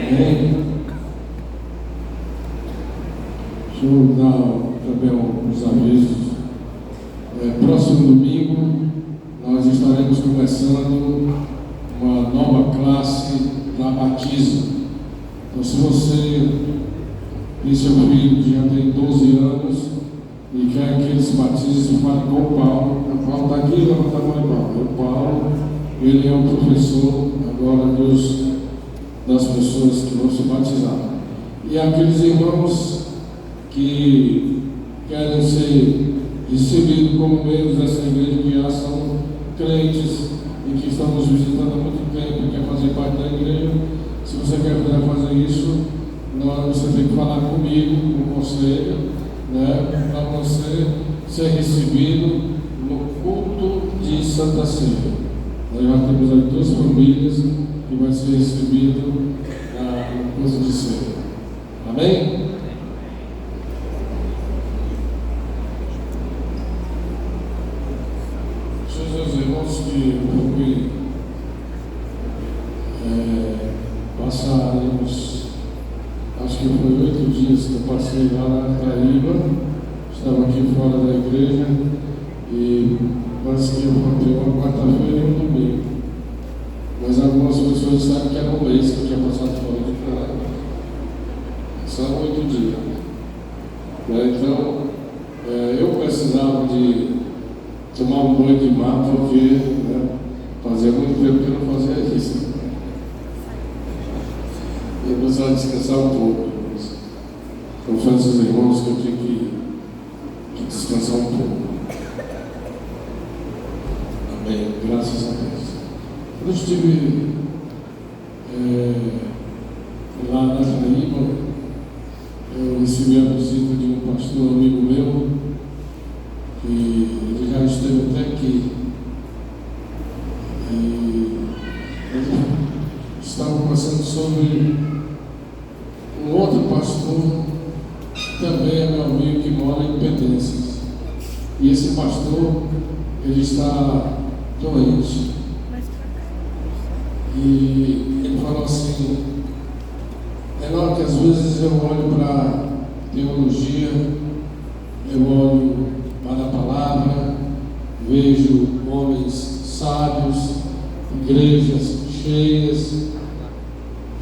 Amém? Deixa eu dar também alguns avisos. Próximo domingo nós estaremos começando uma nova classe na batismo. Então, se você e seu filho que já tem 12 anos e quer que ele se batize, fale com o Paulo. O Paulo está aqui, levanta a mão de Paulo. O Paulo, ele é o professor agora das pessoas que vão se batizar. E aqueles irmãos que querem ser recebidos como membros dessa igreja, que já são crentes e que estão nos visitando há muito tempo e quer fazer parte da igreja, se você quer fazer isso, você tem que falar comigo, com o conselho, né, para você ser recebido no culto de Santa Ceia. Nós já temos aí 2 famílias que vai ser recebido no curso de ceia. Amém? Meus irmãos, que fui passaremos, acho que foi 8 dias que eu passei lá na Paraíba, estava aqui fora da igreja e parece que eu voltei uma quarta-feira e um domingo. Mas algumas pessoas sabem que era um mês que eu tinha passado fora de Paraíba. São 8 dias. Então, eu precisava de tomar um banho de mar, porque fazia muito tempo que eu não fazia isso. Eu precisava descansar um pouco. Confesso aos irmãos que eu tinha que descansar um pouco. Amém. Graças a Deus. Quando eu estive lá na Paraíba, eu recebi a visita de um pastor amigo meu, que ele já esteve até aqui. E ele estava conversando sobre um outro pastor, que também é meu amigo, que mora em Pendências. E esse pastor, ele está doente. E ele falou assim: é claro que às vezes eu olho para a teologia, eu olho para a palavra, vejo homens sábios, igrejas cheias,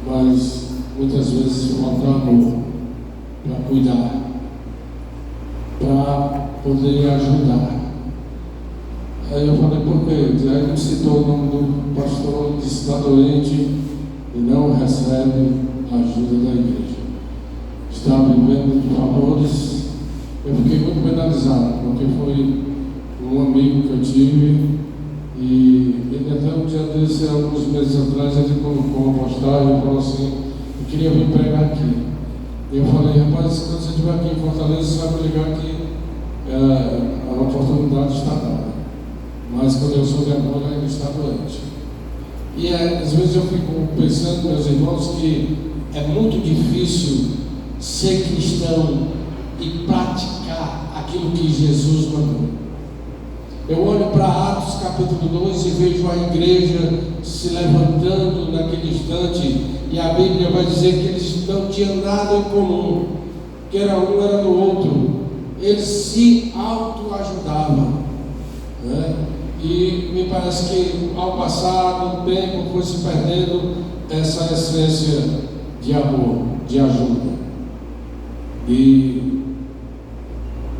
mas muitas vezes falta amor para cuidar, para poder ajudar. Aí eu falei: por quê? Aí ele citou o nome do pastor que está doente e não recebe a ajuda da igreja. Está vivendo de favores. Eu fiquei muito penalizado, porque foi um amigo que eu tive e ele até um dia desse, alguns meses atrás, ele colocou uma postagem e falou assim: eu queria vir pregar aqui. E eu falei: rapaz, quando você estiver aqui em Fortaleza, você vai me ligar que a oportunidade está dada. Mas quando eu sou de agora, ele está doente. E às vezes eu fico pensando, meus irmãos, que é muito difícil ser cristão e praticar aquilo que Jesus mandou. Eu olho para Atos capítulo 2 e vejo a igreja se levantando naquele instante, e a Bíblia vai dizer que eles não tinham nada em comum, que era um era do outro, eles se autoajudavam, né? E me parece que ao passar do tempo foi se perdendo essa essência de amor, de ajuda. E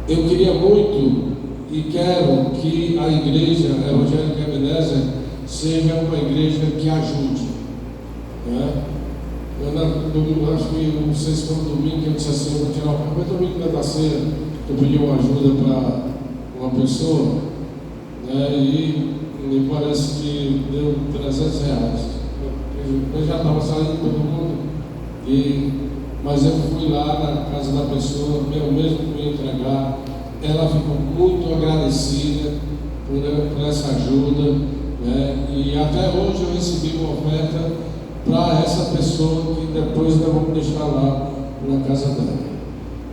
eu queria muito e quero que a igreja evangélica Ebenezer seja uma igreja que ajude, né? Eu acho que não sei se foi no domingo que eu disse assim: eu vou tirar o papel. Foi domingo da ceia, eu pedi uma ajuda para uma pessoa, né? E me parece que deu R$300. Eu já estava saindo todo mundo, mas eu fui lá na casa da pessoa, eu mesmo fui entregar. Ela ficou muito agradecida por essa ajuda, né? E até hoje eu recebi uma oferta para essa pessoa, que depois nós vamos deixar lá na casa dela.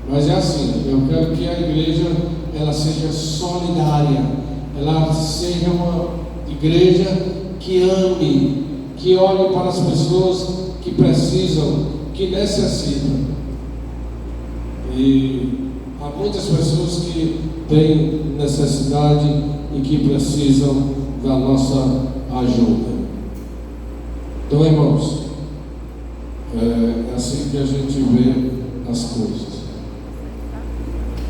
Mas é assim, eu quero que a igreja ela seja solidária, ela seja uma igreja que ame, que olhe para as pessoas que precisam, que necessitam. E há muitas pessoas que têm necessidade e que precisam da nossa ajuda. Então, irmãos, é assim que a gente vê as coisas.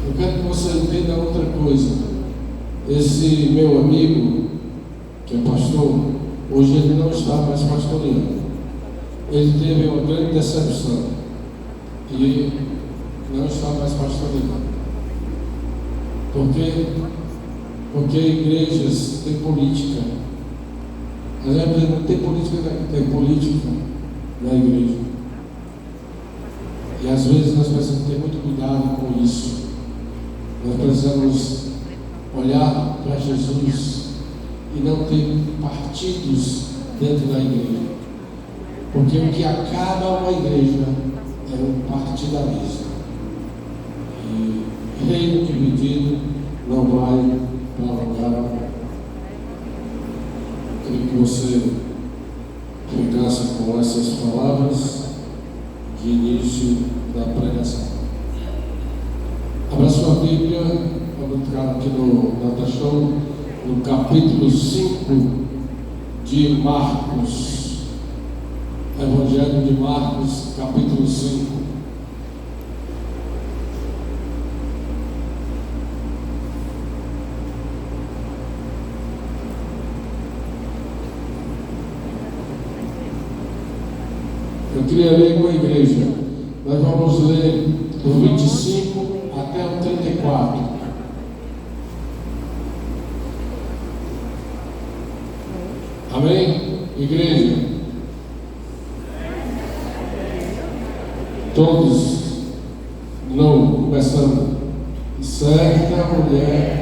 Eu quero que você entenda outra coisa. Esse meu amigo, que é pastor, hoje ele não está mais pastoreando. Ele teve uma grande decepção e não está mais pastoreando. Por quê? Porque igrejas têm política. A gente não tem política na igreja. E às vezes nós precisamos ter muito cuidado com isso. Nós precisamos olhar para Jesus e não ter partidos dentro da igreja. Porque o que acaba uma igreja é o partidarismo. E reino dividido não vai para lugar algum. Queria que você ficasse com essas palavras de início da pregação. Abra sua Bíblia, vamos entrar aqui na Tachão, no capítulo 5 de Marcos. Evangelho de Marcos, capítulo 5. Eu queria ler com a igreja. Nós vamos ler do 25 até o 34. Amém? Igreja? Todos? Não, começando. Certa mulher.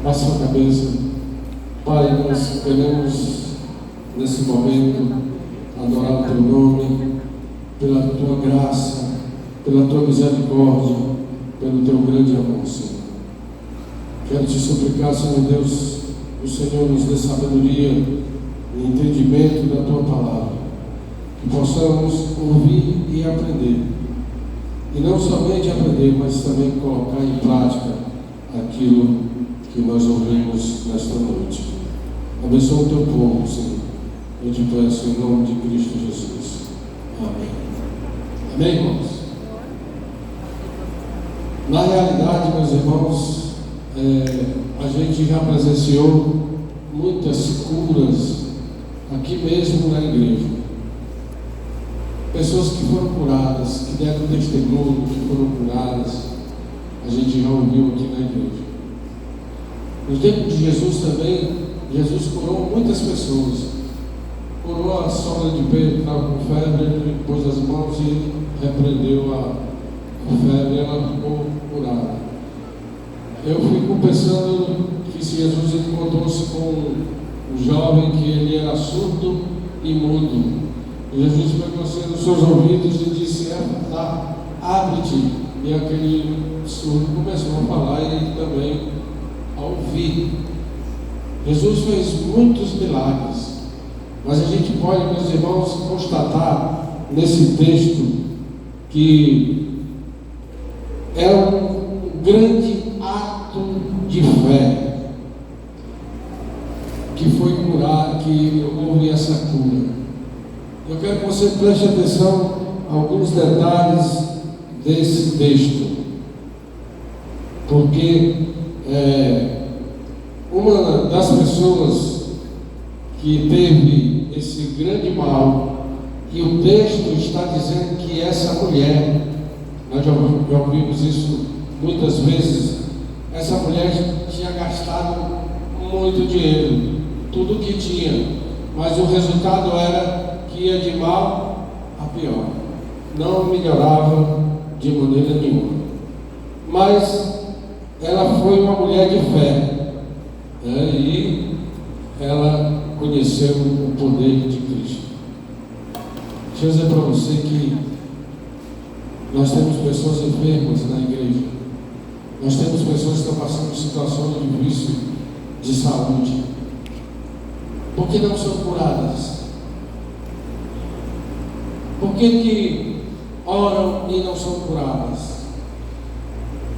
Baixe sua cabeça. Pai, nós queremos nesse momento adorar o Teu nome, pela Tua graça, pela Tua misericórdia, pelo Teu grande amor, Senhor. Quero Te suplicar, Senhor Deus, o Senhor nos dê sabedoria e entendimento da Tua palavra, que possamos ouvir e aprender, e não somente aprender, mas também colocar em prática aquilo que nós ouvimos nesta noite. Abençoa o Teu povo, Senhor. Eu te peço em nome de Cristo Jesus. Amém. Amém, irmãos? Na realidade, meus irmãos, a gente já presenciou muitas curas aqui mesmo na igreja. Pessoas que foram curadas, que deram testemunho, que foram curadas, a gente já ouviu aqui na igreja. No tempo de Jesus também, Jesus curou muitas pessoas. Curou a sogra de Pedro que estava com febre, ele pôs as mãos e repreendeu a febre, e ela ficou curada. Eu fico pensando que se Jesus encontrou-se com um jovem que ele era surdo e mudo, Jesus pegou assim nos seus ouvidos e disse: abre-te. E aquele surdo começou a falar e ele também a ouvir. Jesus fez muitos milagres, mas a gente pode, meus irmãos, constatar nesse texto que é um grande ato de fé que foi curar, que houve essa cura. Eu quero que você preste atenção a alguns detalhes desse texto, porque uma das pessoas que teve esse grande mal, e o texto está dizendo que essa mulher, nós já ouvimos isso muitas vezes, essa mulher tinha gastado muito dinheiro, tudo que tinha, mas o resultado era que ia de mal a pior, não melhorava de maneira nenhuma. Mas ela foi uma mulher de fé, e ela conheceu o poder de Cristo. Deixa eu dizer para você que nós temos pessoas enfermas na igreja, nós temos pessoas que estão passando situações de vício de saúde. Por que não são curadas? Por que oram e não são curadas?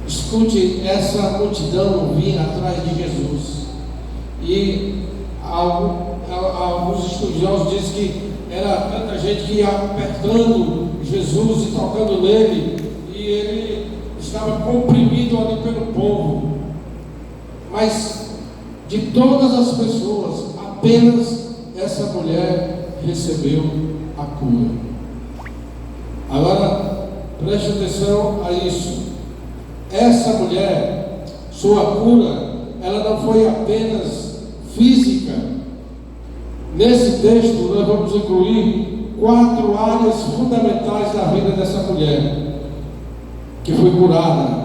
Escute, essa multidão vinha atrás de Jesus, e alguns estudiosos dizem que era tanta gente que ia apertando Jesus e tocando nele, e ele estava comprimido ali pelo povo. Mas de todas as pessoas, apenas essa mulher recebeu a cura. Agora, preste atenção a isso. Essa mulher, sua cura, ela não foi apenas física. Nesse texto, nós vamos incluir 4 áreas fundamentais da vida dessa mulher, que foi curada.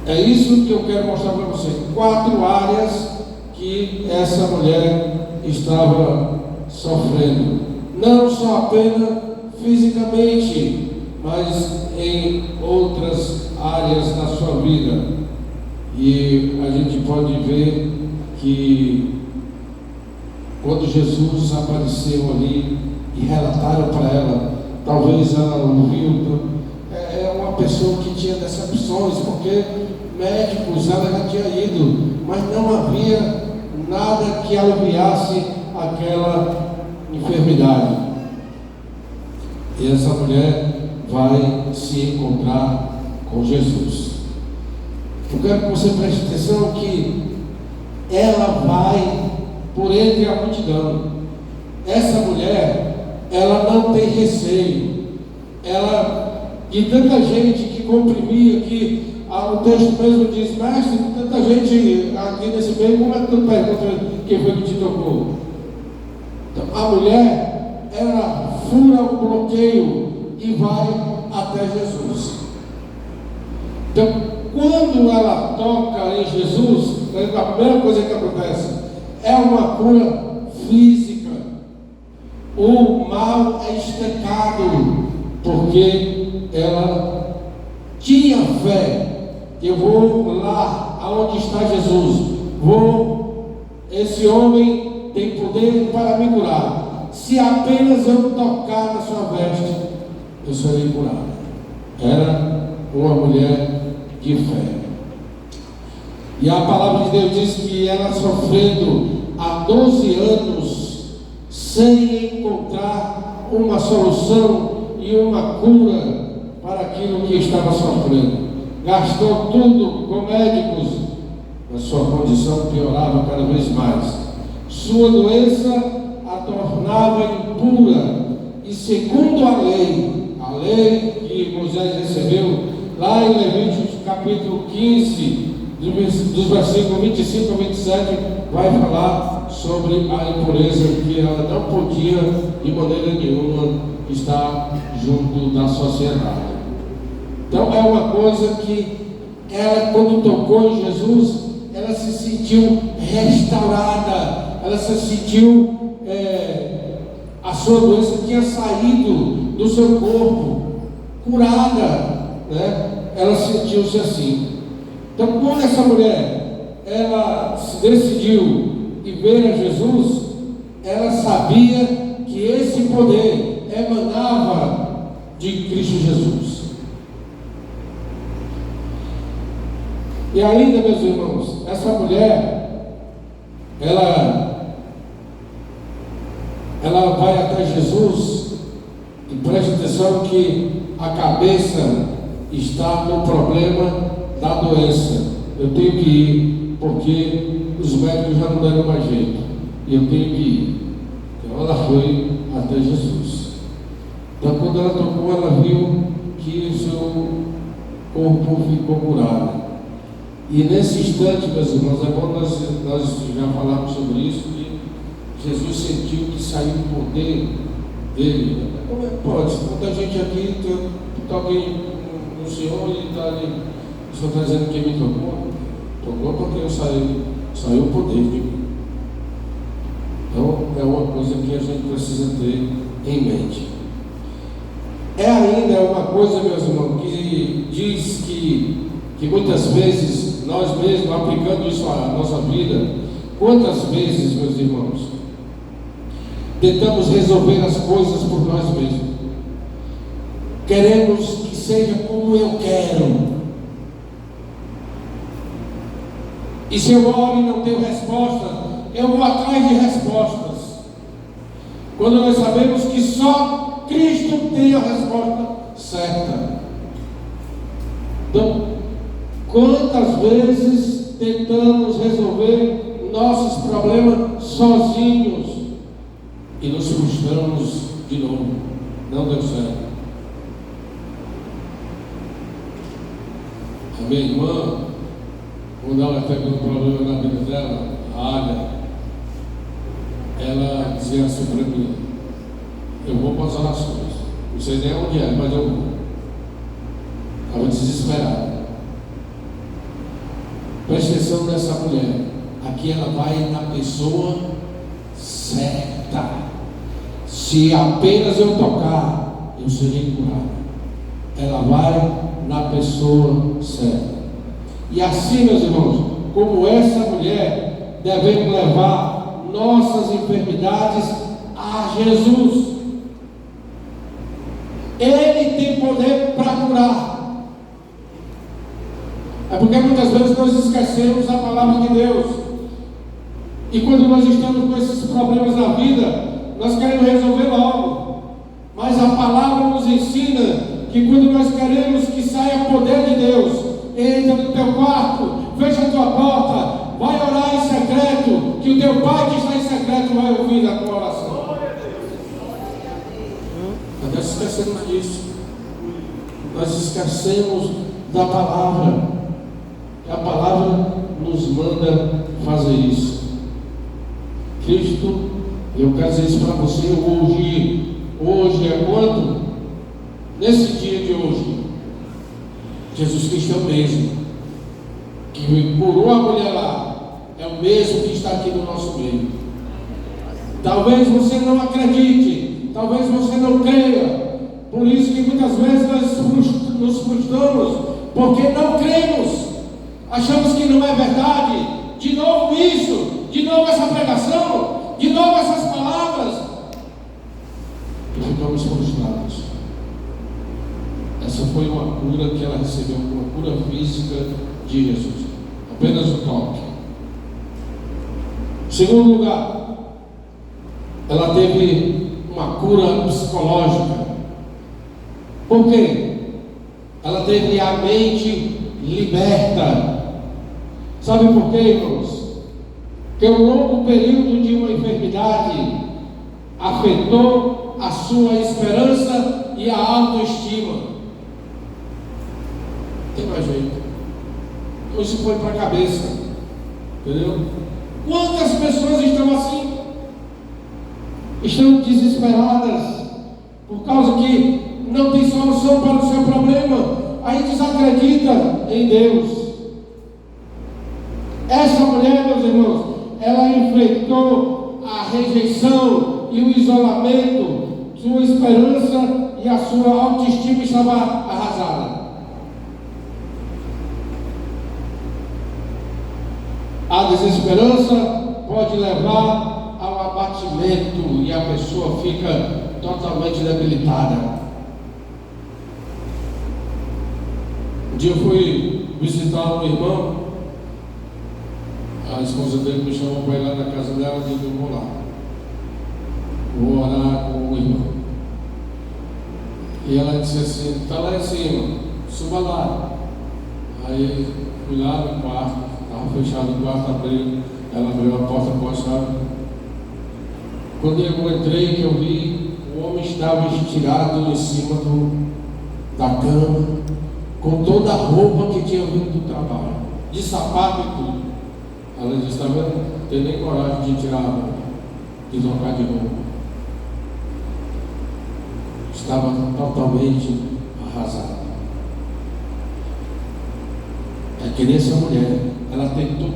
É isso que eu quero mostrar para você. 4 áreas que essa mulher estava sofrendo. Não só apenas fisicamente, mas em outras áreas da sua vida. E a gente pode ver que quando Jesus apareceu ali e relataram para ela, talvez ela ouviu, é uma pessoa que tinha decepções, porque médicos ela já tinha ido, mas não havia nada que aliviasse aquela enfermidade. E essa mulher vai se encontrar com Jesus. Eu quero que você preste atenção que ela vai por entre a multidão. Essa mulher, ela não tem receio. Ela, de tanta gente que comprimia, que o texto mesmo diz: mestre, tanta gente aqui nesse meio, como é que tu pergunta quem foi que te tocou? Então, a mulher, ela fura o bloqueio e vai até Jesus. Então, quando ela toca em Jesus, a primeira coisa que acontece é uma cura física. O mal é estancado, porque ela tinha fé. Eu vou lá aonde está Jesus, esse homem tem poder para me curar. Se apenas eu tocar na sua veste, eu serei curado. Era uma mulher de fé. E a palavra de Deus diz que ela sofrendo há 12 anos sem encontrar uma solução e uma cura para aquilo que estava sofrendo. Gastou tudo com médicos, mas sua condição piorava cada vez mais. Sua doença a tornava impura, e segundo a lei que Moisés recebeu lá em Levíticos capítulo 15, dos versículos 25 a 27, vai falar sobre a impureza, que ela não podia de maneira nenhuma estar junto da sociedade. Então é uma coisa que ela, quando tocou em Jesus, ela se sentiu restaurada, ela se sentiu, a a sua doença tinha saído do seu corpo, curada, né? Ela sentiu-se assim. Então, quando essa mulher, ela se decidiu e ver a Jesus, ela sabia que esse poder emanava de Cristo Jesus. E ainda, meus irmãos, essa mulher, ela vai até Jesus, e preste atenção que a cabeça está no problema da doença. Eu tenho que ir, porque os médicos já não deram mais jeito, e eu tenho que ir. Então ela foi até Jesus. Então, quando ela tocou, ela viu que o seu corpo ficou curado. E nesse instante, meus irmãos, é bom nós já falarmos sobre isso, que Jesus sentiu que saiu o poder dele. Como é que pode? Muita gente aqui, está alguém no Senhor e está ali, o Senhor está dizendo que me tocou? Tocou porque eu saiu o poder de mim. Então, é uma coisa que a gente precisa ter em mente. É ainda uma coisa, meus irmãos, que diz que muitas vezes, nós mesmos, aplicando isso à nossa vida, quantas vezes, meus irmãos, tentamos resolver as coisas por nós mesmos. Queremos que seja como eu quero. E se eu oro e não tenho resposta, eu vou atrás de respostas. Quando nós sabemos que só Cristo tem a resposta certa. Então, quantas vezes tentamos resolver nossos problemas sozinhos e nos frustramos de novo? Não deu certo. A minha irmã, quando ela teve um problema na vida dela, a Águia, ela dizia assim para mim: eu vou para as orações, não sei nem onde é, mas eu vou. Estava desesperada. Preste atenção nessa mulher. Aqui ela vai na pessoa certa. Se apenas eu tocar, eu serei curado. Ela vai na pessoa certa. E assim, meus irmãos, como essa mulher, devemos levar nossas enfermidades a Jesus. Ele tem poder para curar. É porque muitas vezes nós esquecemos a palavra de Deus. E quando nós estamos com esses problemas na vida, nós queremos resolver logo. Mas a palavra nos ensina que quando nós queremos que saia poder de Deus, entra no teu quarto, fecha a tua porta, vai orar em secreto, que o teu Pai que está em secreto vai ouvir a tua oração. Nós esquecemos disso. Nós esquecemos da palavra. A palavra nos manda fazer isso. Cristo, eu quero dizer isso para você hoje. Hoje é quando? Nesse dia de hoje, Jesus Cristo é o mesmo que curou a mulher lá, é o mesmo que está aqui no nosso meio. Talvez você não acredite, talvez você não creia, por isso que muitas vezes nós nos frustramos, porque não cremos, achamos que não é verdade. De novo isso, de novo essa pregação, de novo essas palavras, e ficamos frustrados. Essa foi uma cura que ela recebeu, uma cura física de Jesus. Apenas um toque. Em segundo lugar, ela teve uma cura psicológica. Por quê? Ela teve a mente liberta. Sabe por quê, irmãos? Porque o longo período de uma enfermidade afetou a sua esperança e a autoestima. Tem mais jeito. Então isso foi para a cabeça. Entendeu? Quantas pessoas estão assim? Estão desesperadas por causa que não tem solução para o seu problema. Aí desacredita em Deus. Essa mulher, meus irmãos, ela enfrentou a rejeição e o isolamento, sua esperança e a sua autoestima estava arrasada. A desesperança pode levar ao abatimento e a pessoa fica totalmente debilitada. Um dia eu fui visitar um irmão, a esposa dele me chamou para ir lá na casa dela e disse: eu vou lá, vou orar com o irmão. E ela disse assim: está lá em cima, suba lá. Aí fui lá no quarto, estava fechado o quarto, abri, ela abriu a porta com a chave. Quando eu entrei, que eu vi, o homem estava estirado em cima da cama, com toda a roupa que tinha vindo do trabalho, de sapato e tudo. Ela disse: está vendo? Não tem nem coragem de tirar a roupa, de trocar de roupa. Estava totalmente arrasada. É que nem essa mulher, ela tentou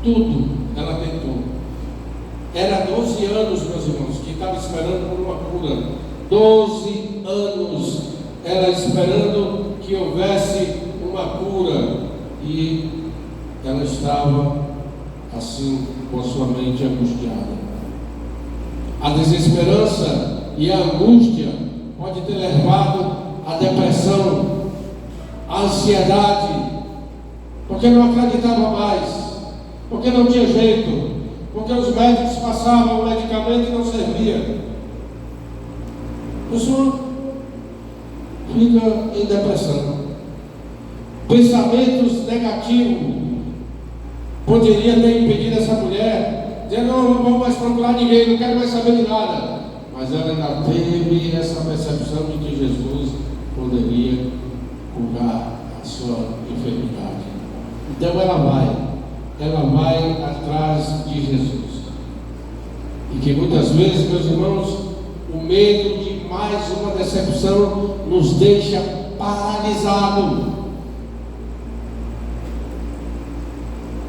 tudo, ela tentou. Era 12 anos, meus irmãos, que estava esperando por uma cura. 12 anos ela esperando que houvesse uma cura, e ela estava assim, com a sua mente angustiada. A desesperança e a angústia pode ter levado à depressão, à ansiedade, porque não acreditava mais, porque não tinha jeito, porque os médicos passavam o medicamento e não servia. A pessoa fica em depressão. Pensamentos negativos poderia ter impedido essa mulher, dizendo: não vou mais procurar ninguém, não quero mais saber de nada. Mas ela ainda teve essa percepção de que Jesus poderia curar a sua enfermidade. Então ela vai atrás de Jesus. E que muitas vezes, meus irmãos, o medo de mais uma decepção nos deixa paralisado.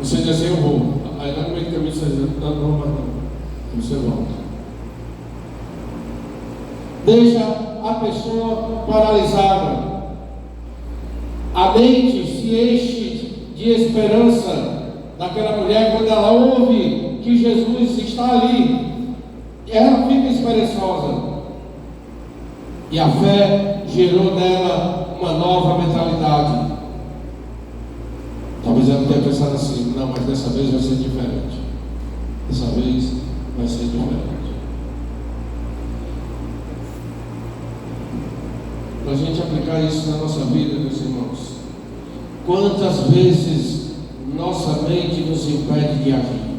Você diz assim: eu vou. Aí lá no meio do caminho você diz: não, não. Você volta. Deixa a pessoa paralisada. A mente se enche de esperança daquela mulher quando ela ouve que Jesus está ali. Ela fica esperançosa. E a fé gerou nela uma nova mentalidade. Talvez ela tenha pensado assim: não, mas dessa vez vai ser diferente. Dessa vez vai ser diferente. Para a gente aplicar isso na nossa vida, meus irmãos, quantas vezes nossa mente nos impede de agir?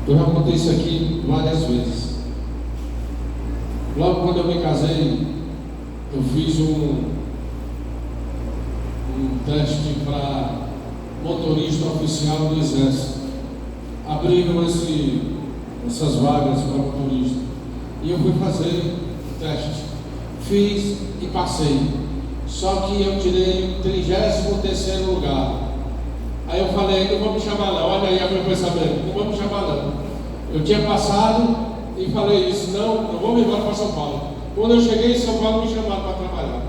Eu já contei isso aqui várias vezes. Logo quando eu me casei, eu fiz um teste para motorista oficial do Exército. Abriram essas vagas para motorista. E eu fui fazer o teste. Fiz e passei. Só que eu tirei o 33º lugar. Aí eu falei: não vou me chamar não. Olha aí o meu pensamento: não vou me chamar não. Eu tinha passado e falei isso: não, eu vou me embora para São Paulo. Quando eu cheguei em São Paulo, me chamaram para trabalhar.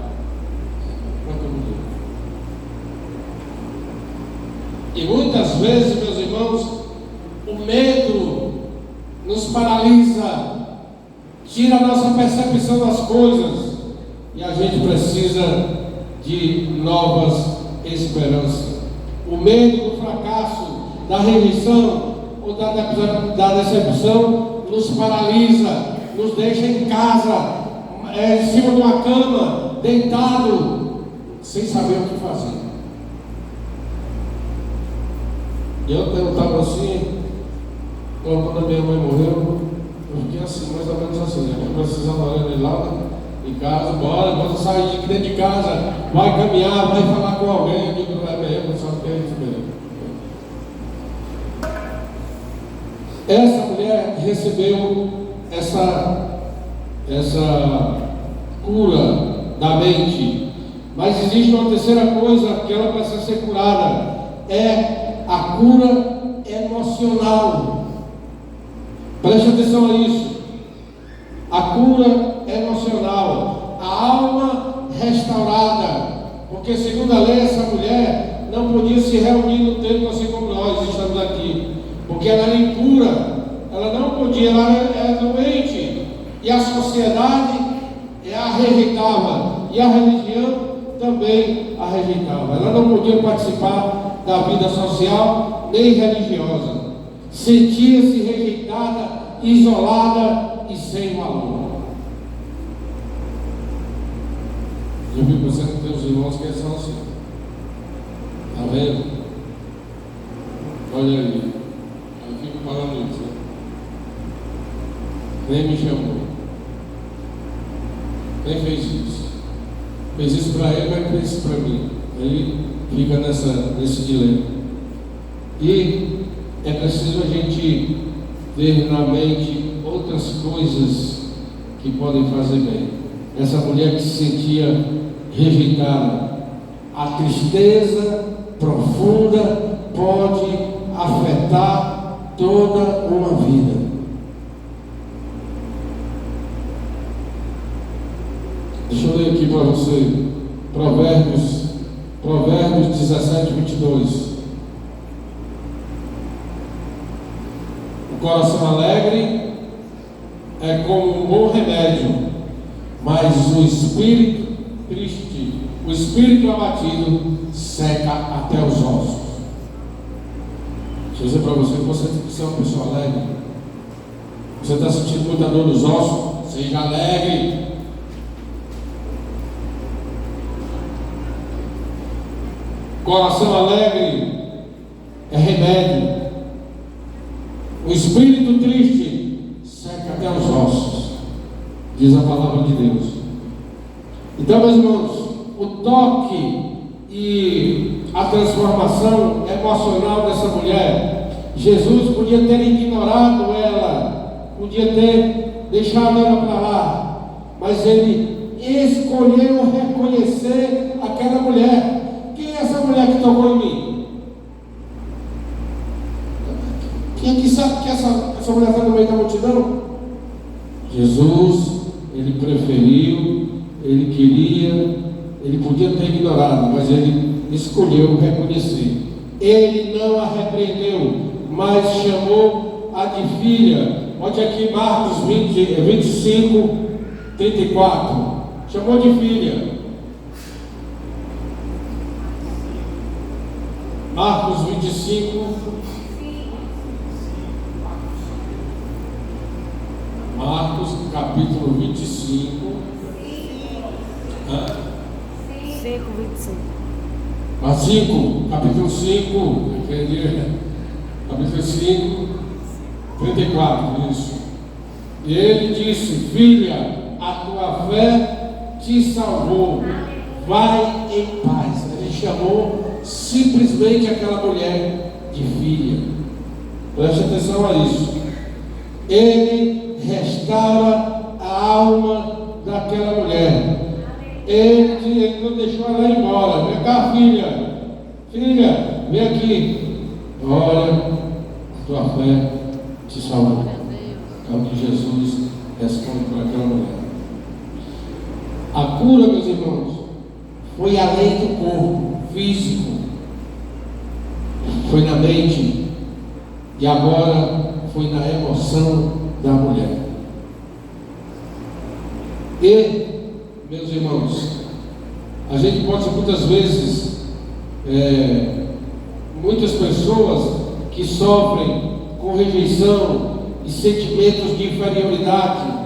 E muitas vezes, meus irmãos, o medo nos paralisa, tira a nossa percepção das coisas, e a gente precisa de novas esperanças. O medo do fracasso, da rejeição ou da decepção nos paralisa, nos deixa em casa, em cima de uma cama, deitado, sem saber o que fazer. Eu estava assim, quando a minha mãe morreu, eu fiquei assim, mais ou menos assim, né? Eu precisava olhar lá em casa: bora sair de dentro de casa, vai caminhar, vai falar com alguém. Eu digo: não é mesmo, só que é isso mesmo. Essa mulher recebeu essa cura da mente, mas existe uma terceira coisa que ela precisa ser curada: é a cura emocional. Preste atenção a isso. A cura emocional, a alma restaurada. Porque segundo a lei, essa mulher não podia se reunir no templo assim como nós estamos aqui. Porque ela era impura, ela não podia, ela era doente. E a sociedade a rejeitava. E a religião também a rejeitava. Ela não podia participar da vida social nem religiosa. Sentia-se rejeitada, isolada e sem valor. Eu vi pensando que tem os irmãos que são assim. Está vendo? Olha aí. Eu fico falando isso. Nem me chamou. Nem fez isso. Fez isso para ele, mas fez isso para mim. Ele fica nesse dilema. E é preciso a gente ter na mente outras coisas que podem fazer bem. Essa mulher que se sentia rejeitada, a tristeza profunda pode afetar toda uma vida. Deixa eu ler aqui para você Provérbios 17, 22. O coração alegre é como um bom remédio, mas o espírito triste, o espírito abatido seca até os ossos. Deixa eu dizer para você que você tem que ser uma pessoa alegre. Você está sentindo muita dor nos ossos? Seja alegre. Coração alegre é remédio. O espírito triste seca até os ossos, diz a palavra de Deus. Então, meus irmãos, o toque e a transformação emocional dessa mulher, Jesus podia ter ignorado ela, podia ter deixado ela para lá, mas ele escolheu reconhecer aquela mulher. Quem é essa mulher que tocou em mim? Quem aqui sabe que essa mulher está no meio da multidão? Jesus, ele preferiu, ele queria, ele podia ter ignorado, mas ele escolheu reconhecer. Ele não a repreendeu, mas chamou a de filha. Olha aqui Marcos 25, 34. Chamou de filha. Marcos 25, Marcos capítulo 25, 5, capítulo 5, capítulo 5, 34, isso. E ele disse: filha, a tua fé te salvou, vai em paz. Ele chamou simplesmente aquela mulher de filha. Preste atenção a isso. Ele restaura a alma daquela mulher. Ele não deixou ela ir embora. Vem cá, filha, vem aqui. Olha, a tua fé te salvou. É o que Jesus responde para aquela mulher. A cura, meus irmãos, foi além do corpo físico, foi na mente, e agora foi na emoção da mulher. E, meus irmãos, a gente pode ser muitas vezes, muitas pessoas que sofrem com rejeição e sentimentos de inferioridade.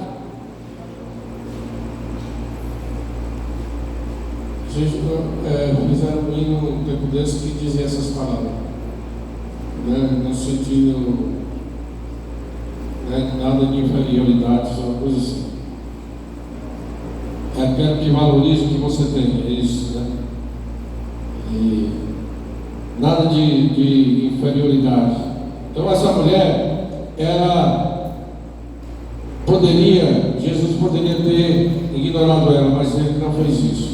Fizeram um hino um tempo desse que dizia essas palavras, né? No sentido, né, nada de inferioridade, só uma coisa assim. Quero que valorize o que você tem, é isso, né? E nada de inferioridade. Então essa mulher, Jesus poderia ter ignorado ela, mas ele não fez isso.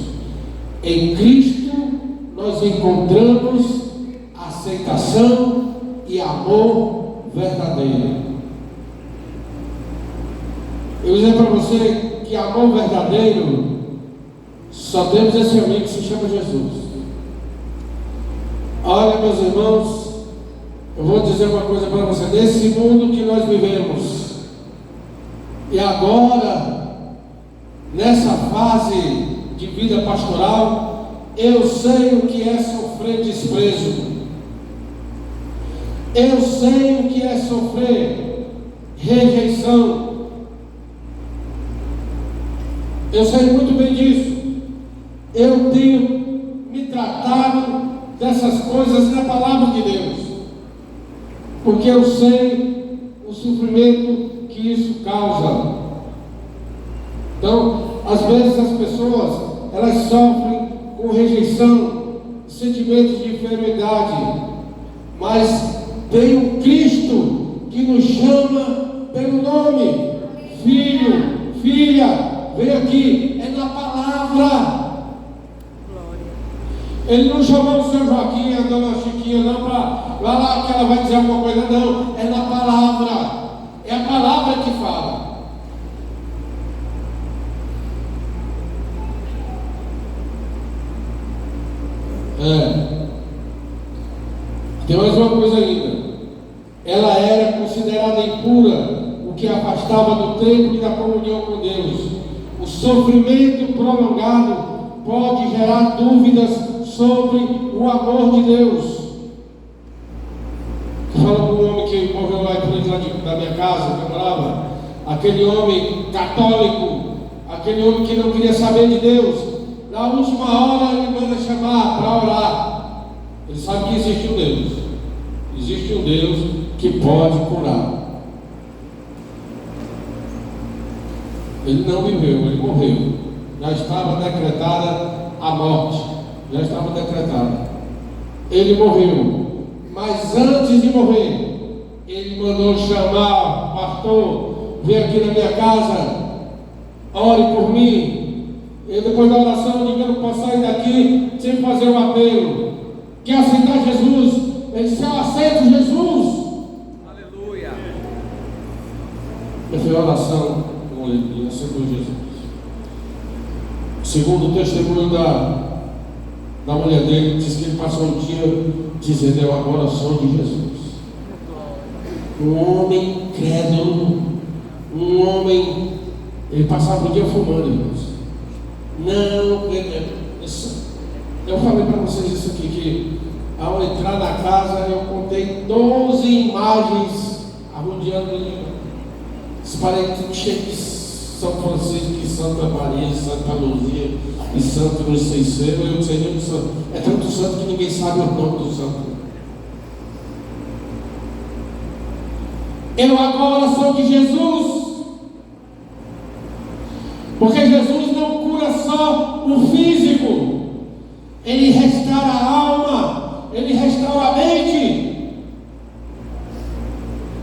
Em Cristo nós encontramos aceitação e amor verdadeiro. Eu vou dizer para você que amor verdadeiro, só temos esse amigo que se chama Jesus. Olha, meus irmãos, eu vou dizer uma coisa para você. Nesse mundo que nós vivemos, e agora, nessa fase de vida pastoral, eu sei o que é sofrer desprezo. Eu sei o que é sofrer rejeição. Eu sei muito bem disso. Eu tenho me tratado dessas coisas na palavra de Deus, porque eu sei o sofrimento que isso causa. Então, às vezes as pessoas, elas sofrem com rejeição, sentimentos de enfermidade, mas tem um Cristo que nos chama pelo nome. Filho, filha, vem aqui, é na palavra. Ele não chamou o seu Joaquim, a dona Chiquinha, não, para lá que ela vai dizer alguma coisa, não, é na palavra. É a palavra que fala. Tem mais uma coisa ainda. Ela era considerada impura, o que a afastava do templo e da comunhão com Deus. O sofrimento prolongado pode gerar dúvidas sobre o amor de Deus. Fala com um homem que morreu lá da minha casa, que eu morava, aquele homem católico, aquele homem que não queria saber de Deus. Na última hora ele manda chamar para orar. Ele sabe que existe um Deus. Existe um Deus que pode curar. Ele não viveu, ele morreu. Já estava decretada a morte. Já estava decretada. Ele morreu. Mas antes de morrer, ele mandou chamar: pastor, vem aqui na minha casa, ore por mim. E depois da oração, eu não posso sair daqui sem fazer um apelo. Quer aceitar Jesus? Ele disse: eu aceito Jesus. Aleluia. Eu fiz a oração com ele e aceitou Jesus. Segundo o testemunho da mulher dele, diz que ele passou um dia dizendo: eu agora sou de Jesus. Um homem crédulo, um homem, ele passava o dia fumando, irmãos. Não, eu falei para vocês isso aqui, que ao entrar na casa eu contei 12 imagens arrodeando ele. Esse parede tudo cheio de São Francisco, de Santa Maria, de Santa Luzia, e santo não sei ser. Eu não sei nem do santo. É tanto santo que ninguém sabe o nome do santo. Eu agora sou de Jesus. Porque Jesus não cura só o físico, Ele restaura a alma, Ele restaura a mente,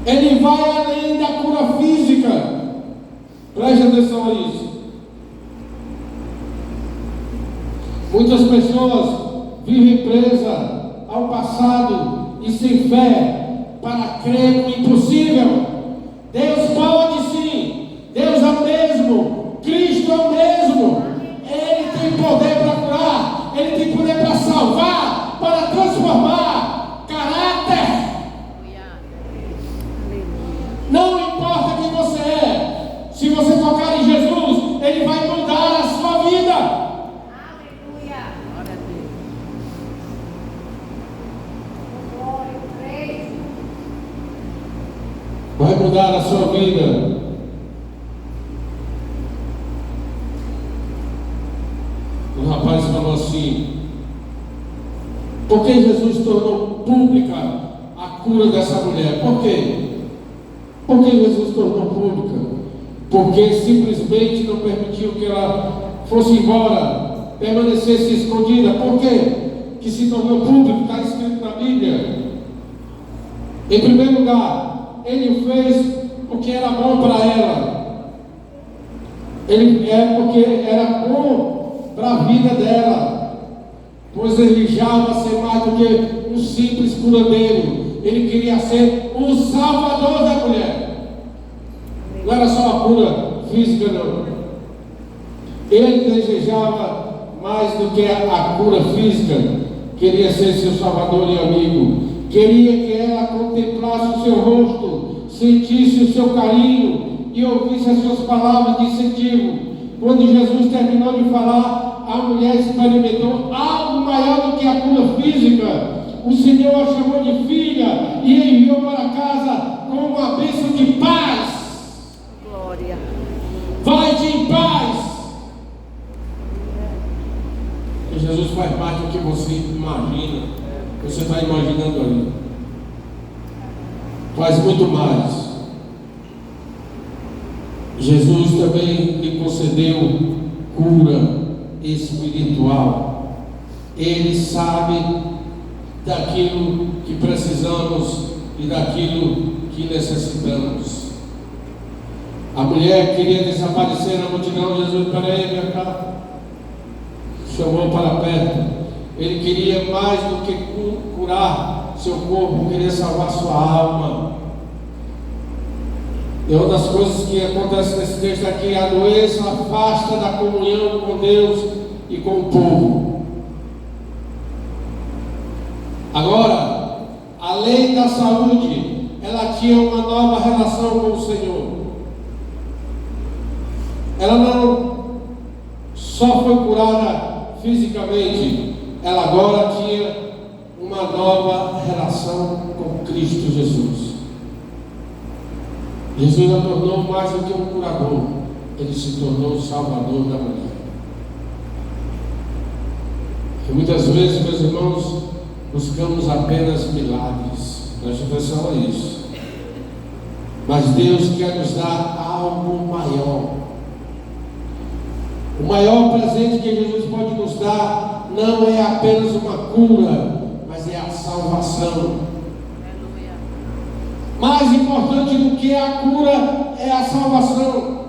Ele vai além da cura física. Preste atenção a isso. Muitas pessoas vivem presas ao passado e sem fé para crer no impossível. Deus pode sim, Deus é o mesmo. Cristo é o mesmo. Ele tem poder para curar, Ele tem poder para salvar, para transformar caráter. Não importa quem você é, se você tocar em Jesus, Ele vai mudar a sua vida. Aleluia. Glória a Deus. Vai mudar a sua vida. O rapaz falou assim: por que Jesus tornou pública a cura dessa mulher? Por quê? Por que Jesus tornou pública? Porque simplesmente não permitiu que ela fosse embora, permanecesse escondida. Por quê que se tornou público? Está escrito na Bíblia. Em primeiro lugar, Ele fez porque era bom para ela. Porque era bom para a vida dela, pois ele já vai ser mais do que um simples curandeiro. Ele queria ser o salvador da mulher. Não era só a cura física, não. Ele desejava mais do que a cura física, queria ser seu salvador e amigo, queria que ela contemplasse o seu rosto, sentisse o seu carinho e ouvisse as suas palavras de incentivo. Quando Jesus terminou de falar, a mulher experimentou algo maior do que a cura física. O Senhor a chamou de filha e a enviou para casa com uma bênção de paz. Glória. Vai-te em paz. E Jesus faz parte do que você imagina, que você está imaginando ali. Faz muito mais. Jesus também lhe concedeu cura espiritual. Ele sabe daquilo que precisamos e daquilo que necessitamos. A mulher queria desaparecer na multidão. Jesus, peraí, vem cá. Chamou para perto. Ele queria mais do que curar seu corpo, queria salvar sua alma. E uma das coisas que acontece nesse texto aqui, a doença afasta da comunhão com Deus e com o povo. Agora, além da saúde, ela tinha uma nova relação com o Senhor. Ela não só foi curada fisicamente, ela agora tinha uma nova relação com Cristo Jesus. Jesus a tornou mais do que um curador, ele se tornou o salvador da mulher. E muitas vezes, meus irmãos, buscamos apenas milagres, preste atenção a isso. Mas Deus quer nos dar algo maior. O maior presente que Jesus pode nos dar não é apenas uma cura, mas é a salvação. Mais importante do que a cura é a salvação.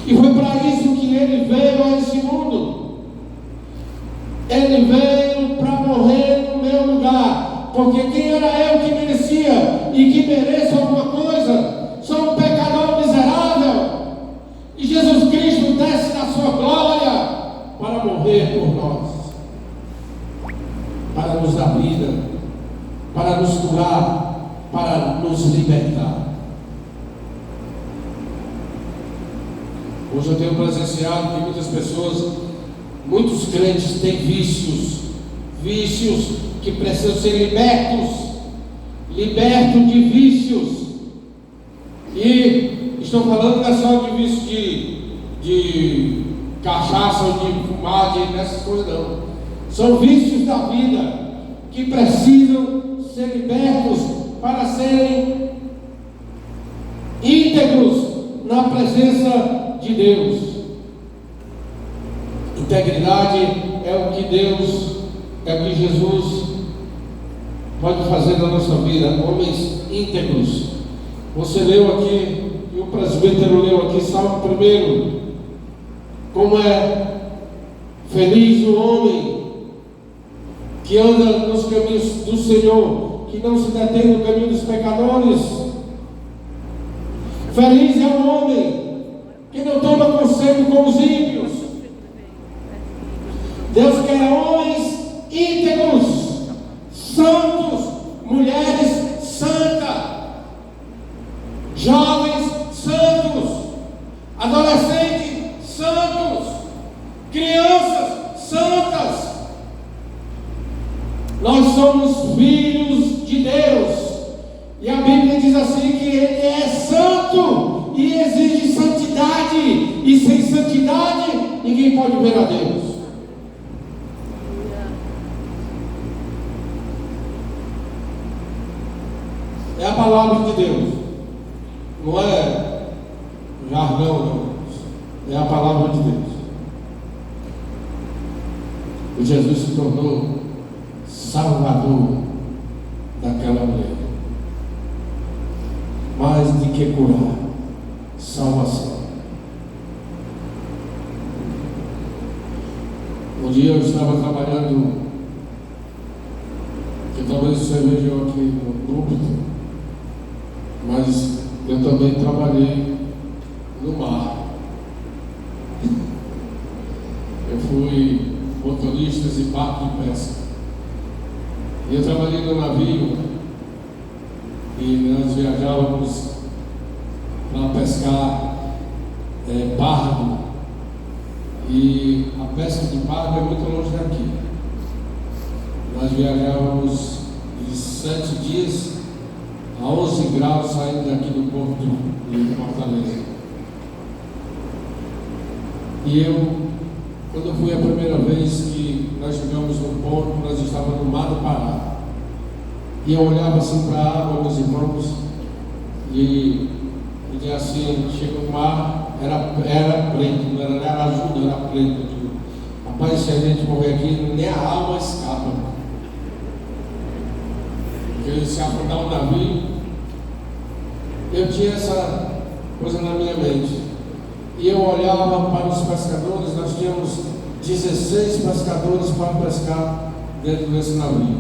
E foi para isso que ele veio a esse mundo. Ele veio para morrer no meu lugar. Porque quem era eu que merecia e que mereço alguma coisa? Sou um pecador miserável. E Jesus Cristo desce da sua glória para morrer por nós, para nos dar vida, para nos curar, para nos libertar. Hoje eu tenho presenciado que muitas pessoas, muitos crentes têm vícios que precisam ser libertos de vícios. E estou falando não é só de vício de cachaça ou de fumar, dessas coisas não. São vícios da vida que precisam ser libertos para serem íntegros na presença de Deus. Integridade é o que Jesus pode fazer na nossa vida. Homens íntegros. Você leu aqui, e o presbítero leu aqui, Salmo 1, como é feliz o homem que anda nos caminhos do Senhor, que não se detém no caminho dos pecadores. Feliz é o homem que não toma conselho com os ímpios. Deus quer homens íntegros, santos, mulheres santas, jovens santos, adolescentes santos, crianças santas. Nós somos filhos de Deus. E a Bíblia diz assim que Ele é santo e exige santidade. E sem santidade ninguém pode ver a Deus. É a palavra de Deus. Não é jargão, não. É a palavra de Deus. E Jesus se tornou salvador daquela mulher. Mais do que curar, salvação. Um dia eu estava trabalhando, que talvez você veja aqui no púlpito, mas eu também trabalhei Eu fui motorista de barco de pesca. E eu trabalhei no navio e nós viajávamos para pescar pargo. E a pesca de pargo é muito longe daqui. Nós viajávamos de 7 dias a 11 graus saindo daqui do porto de Fortaleza. E quando eu fui a primeira vez que nós chegamos no porto, nós estávamos no mar do Pará. E eu olhava assim para a água, meus irmãos, e dizia assim, chega no mar, era preto, não era azul, não era preto. Eu digo, rapaz, se a gente morrer aqui, nem a alma escapa. Porque se afundar o navio, eu tinha essa coisa na minha mente. E eu olhava para os pescadores, nós tínhamos 16 pescadores para pescar dentro desse navio.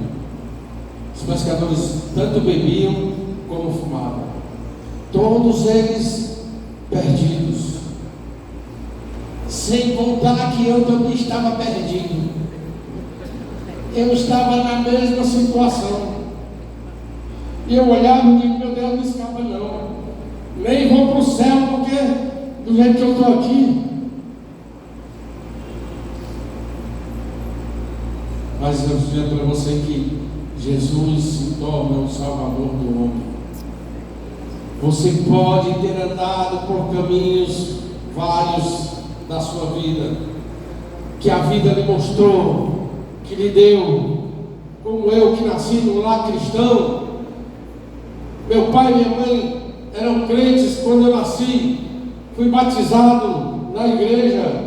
Os pescadores tanto bebiam como fumavam. Todos eles perdidos. Sem contar que eu também estava perdido. Eu estava na mesma situação. E eu olhava e dizia, meu Deus, não escapa não. Nem vou para o céu, porque do jeito que eu estou aqui. Mas eu digo para você que Jesus se torna o Salvador do homem. Você pode ter andado por caminhos vários da sua vida, que a vida lhe mostrou, que lhe deu, como eu que nasci num lar cristão. Meu pai e minha mãe eram crentes quando eu nasci. Fui batizado na igreja.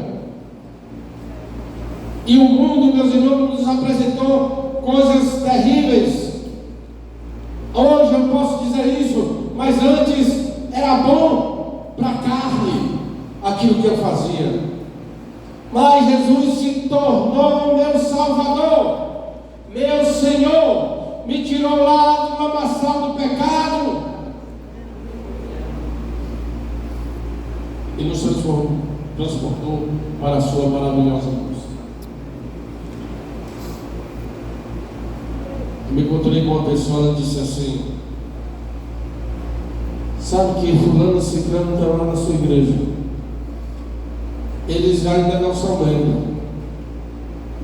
E o mundo, meus irmãos, nos apresentou coisas terríveis. Hoje eu posso dizer isso, mas antes era bom para a carne aquilo que eu fazia. Mas Jesus se tornou meu Salvador, meu Senhor. Me tirou lá do lamaçal do pecado e nos transportou para a sua maravilhosa luz. Eu me encontrei com uma pessoa, ela disse assim, sabe que fulano e ciclano está lá na sua igreja, eles ainda não são membros,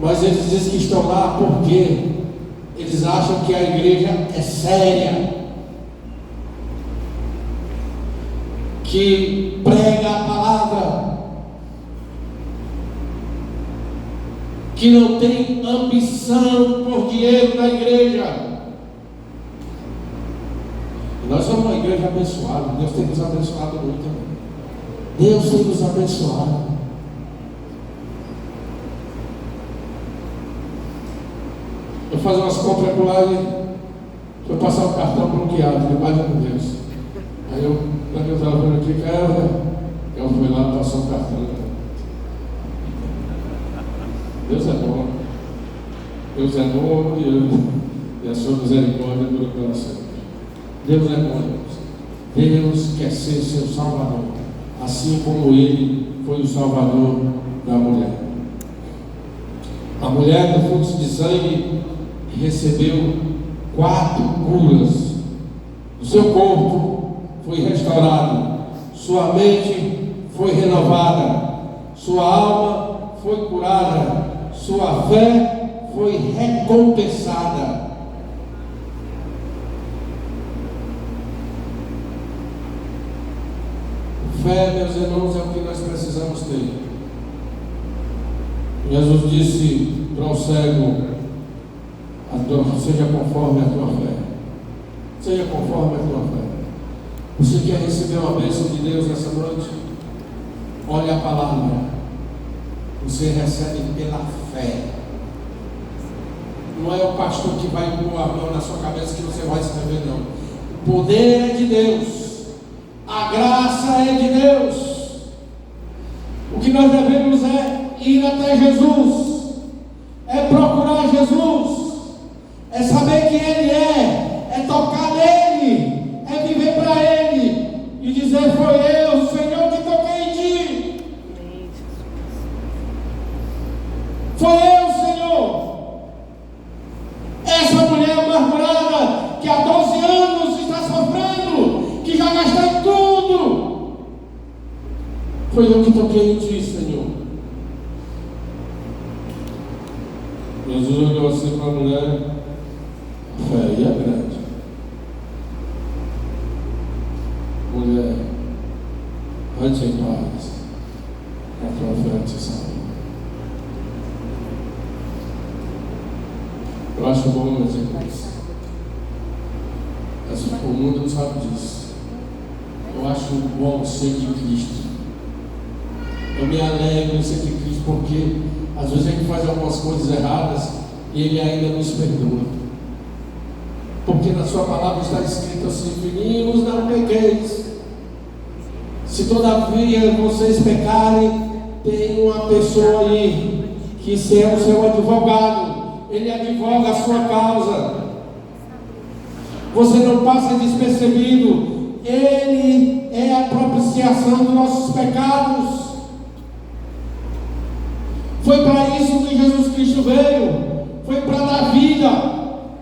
mas eles dizem que estão lá porque eles acham que a igreja é séria, que prega a palavra, que não tem ambição por dinheiro na igreja. Nós somos uma igreja abençoada. Deus tem nos abençoado muito. Deus tem nos abençoado. Eu fazer umas compras por lá e eu passar o cartão bloqueado, debaixo de Deus. Aí quando eu estava vendo aqui, eu fui lá, passou o cartão. Deus é bom. Deus é bom e a sua misericórdia dura para sempre. Deus é bom, Deus. Deus quer ser seu Salvador, assim como Ele foi o Salvador da mulher. A mulher do fluxo de sangue recebeu 4 curas. O seu corpo foi restaurado, sua mente foi renovada, sua alma foi curada, sua fé foi recompensada. Fé, meus irmãos, é o que nós precisamos ter. Jesus disse para o cego, seja conforme a tua fé. Seja conforme a tua fé. Você quer receber uma bênção de Deus nessa noite? Olhe a palavra. Você recebe pela fé. Não é o pastor que vai pôr a mão na sua cabeça que você vai escrever, não. O poder é de Deus. A graça é de Deus. O que nós devemos é ir até Jesus, é procurar Jesus, é saber quem Ele é tocar nele, é viver para Ele e dizer: foi eu, Senhor, que toquei em ti. Foi eu, Senhor. Essa mulher amargurada que há 12 anos está sofrendo, que já gastou em tudo. Foi eu que toquei em ti, Senhor. Jesus olhou assim para a mulher. A fé aí é grande. Mulher, ande em paz. A tua fé te salva. Eu acho bom, meus irmãos. O mundo não sabe disso. Eu acho bom ser de Cristo. Eu me alegro em ser de Cristo, porque às vezes a gente faz algumas coisas erradas e Ele ainda nos perdoa. Porque na sua palavra está escrito assim: filhinhos, não pequeis. Se todavia vocês pecarem, tem uma pessoa aí que é o seu advogado. Ele advoga a sua causa. Você não passa despercebido. Ele é a propiciação dos nossos pecados. Foi para isso que Jesus Cristo veio. Foi para dar vida.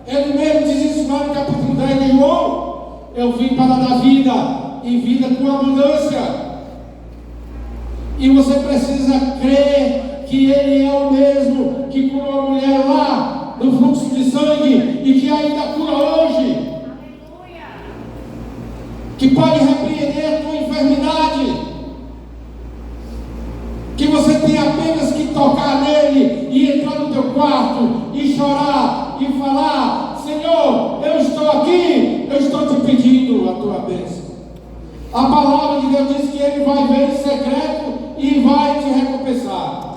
Ele mesmo diz isso lá no capítulo 10 de João: eu vim para dar vida e vida com abundância. E você precisa crer que Ele é o mesmo que curou a mulher lá do fluxo de sangue e que ainda cura hoje. Aleluia. Que pode repreender a tua enfermidade. Que você tem apenas que tocar nele e entrar no teu quarto e chorar e falar: Senhor, eu estou aqui, eu estou te pedindo a tua bênção. A palavra de Deus diz que Ele vai ver em secreto e vai te recompensar.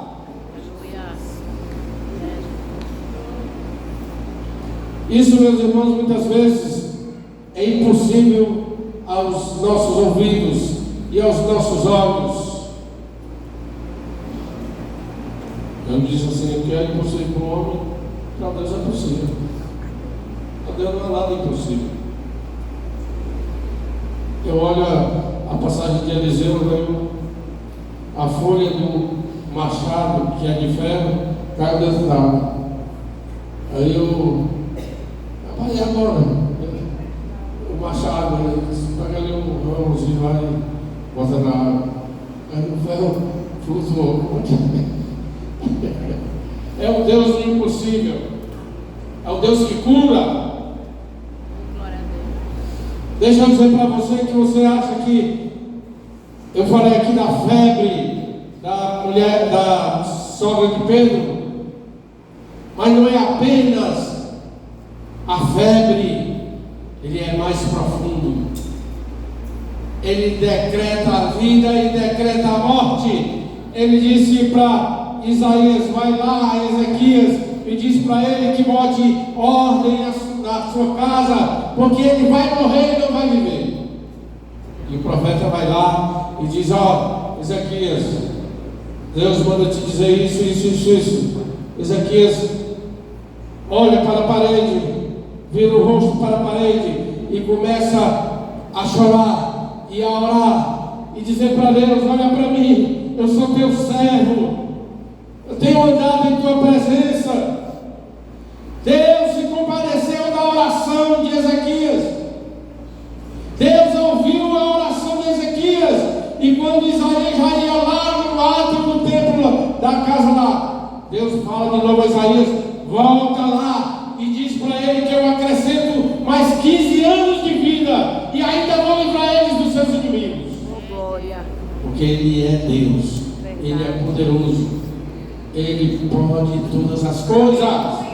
Isso, meus irmãos, muitas vezes é impossível aos nossos ouvidos e aos nossos olhos. Eu disse assim: o que é impossível para o homem, para Deus é possível. Para Deus não é nada impossível. Eu olho a passagem de Eliseu, veio a folha do machado, que é de ferro, caiu dentro d'água. Aí eu, rapaz, e agora? O machado, pega ali um ramos e vai botar na água. Aí o ferro flutuou. É o Deus do impossível. É o Deus que cura. Deixa eu dizer para você que você acha que eu falei aqui da febre da mulher, da sogra de Pedro, mas não é apenas a febre, ele é mais profundo. Ele decreta a vida e decreta a morte. Ele disse para Isaías: vai lá, Ezequias, e diz para ele que bote ordem na sua casa, porque ele vai morrer e não vai viver. E o profeta vai lá e diz: ó, Ezequias, Deus manda te dizer isso. Ezequias olha para a parede, vira o rosto para a parede e começa a chorar e a orar e dizer para Deus: olha para mim, eu sou teu servo, eu tenho andado em tua presença. Deus se compadeceu da oração de Ezequias. Deus ouviu a oração de Ezequias. E quando Isaías já ia lá no átrio do templo da casa lá, Deus fala de novo a Isaías: volta lá e diz para ele que eu acrescento mais 15 anos de vida e ainda vou livrar eles dos seus inimigos. Porque Ele é Deus. Ele é poderoso. Ele pode todas as coisas.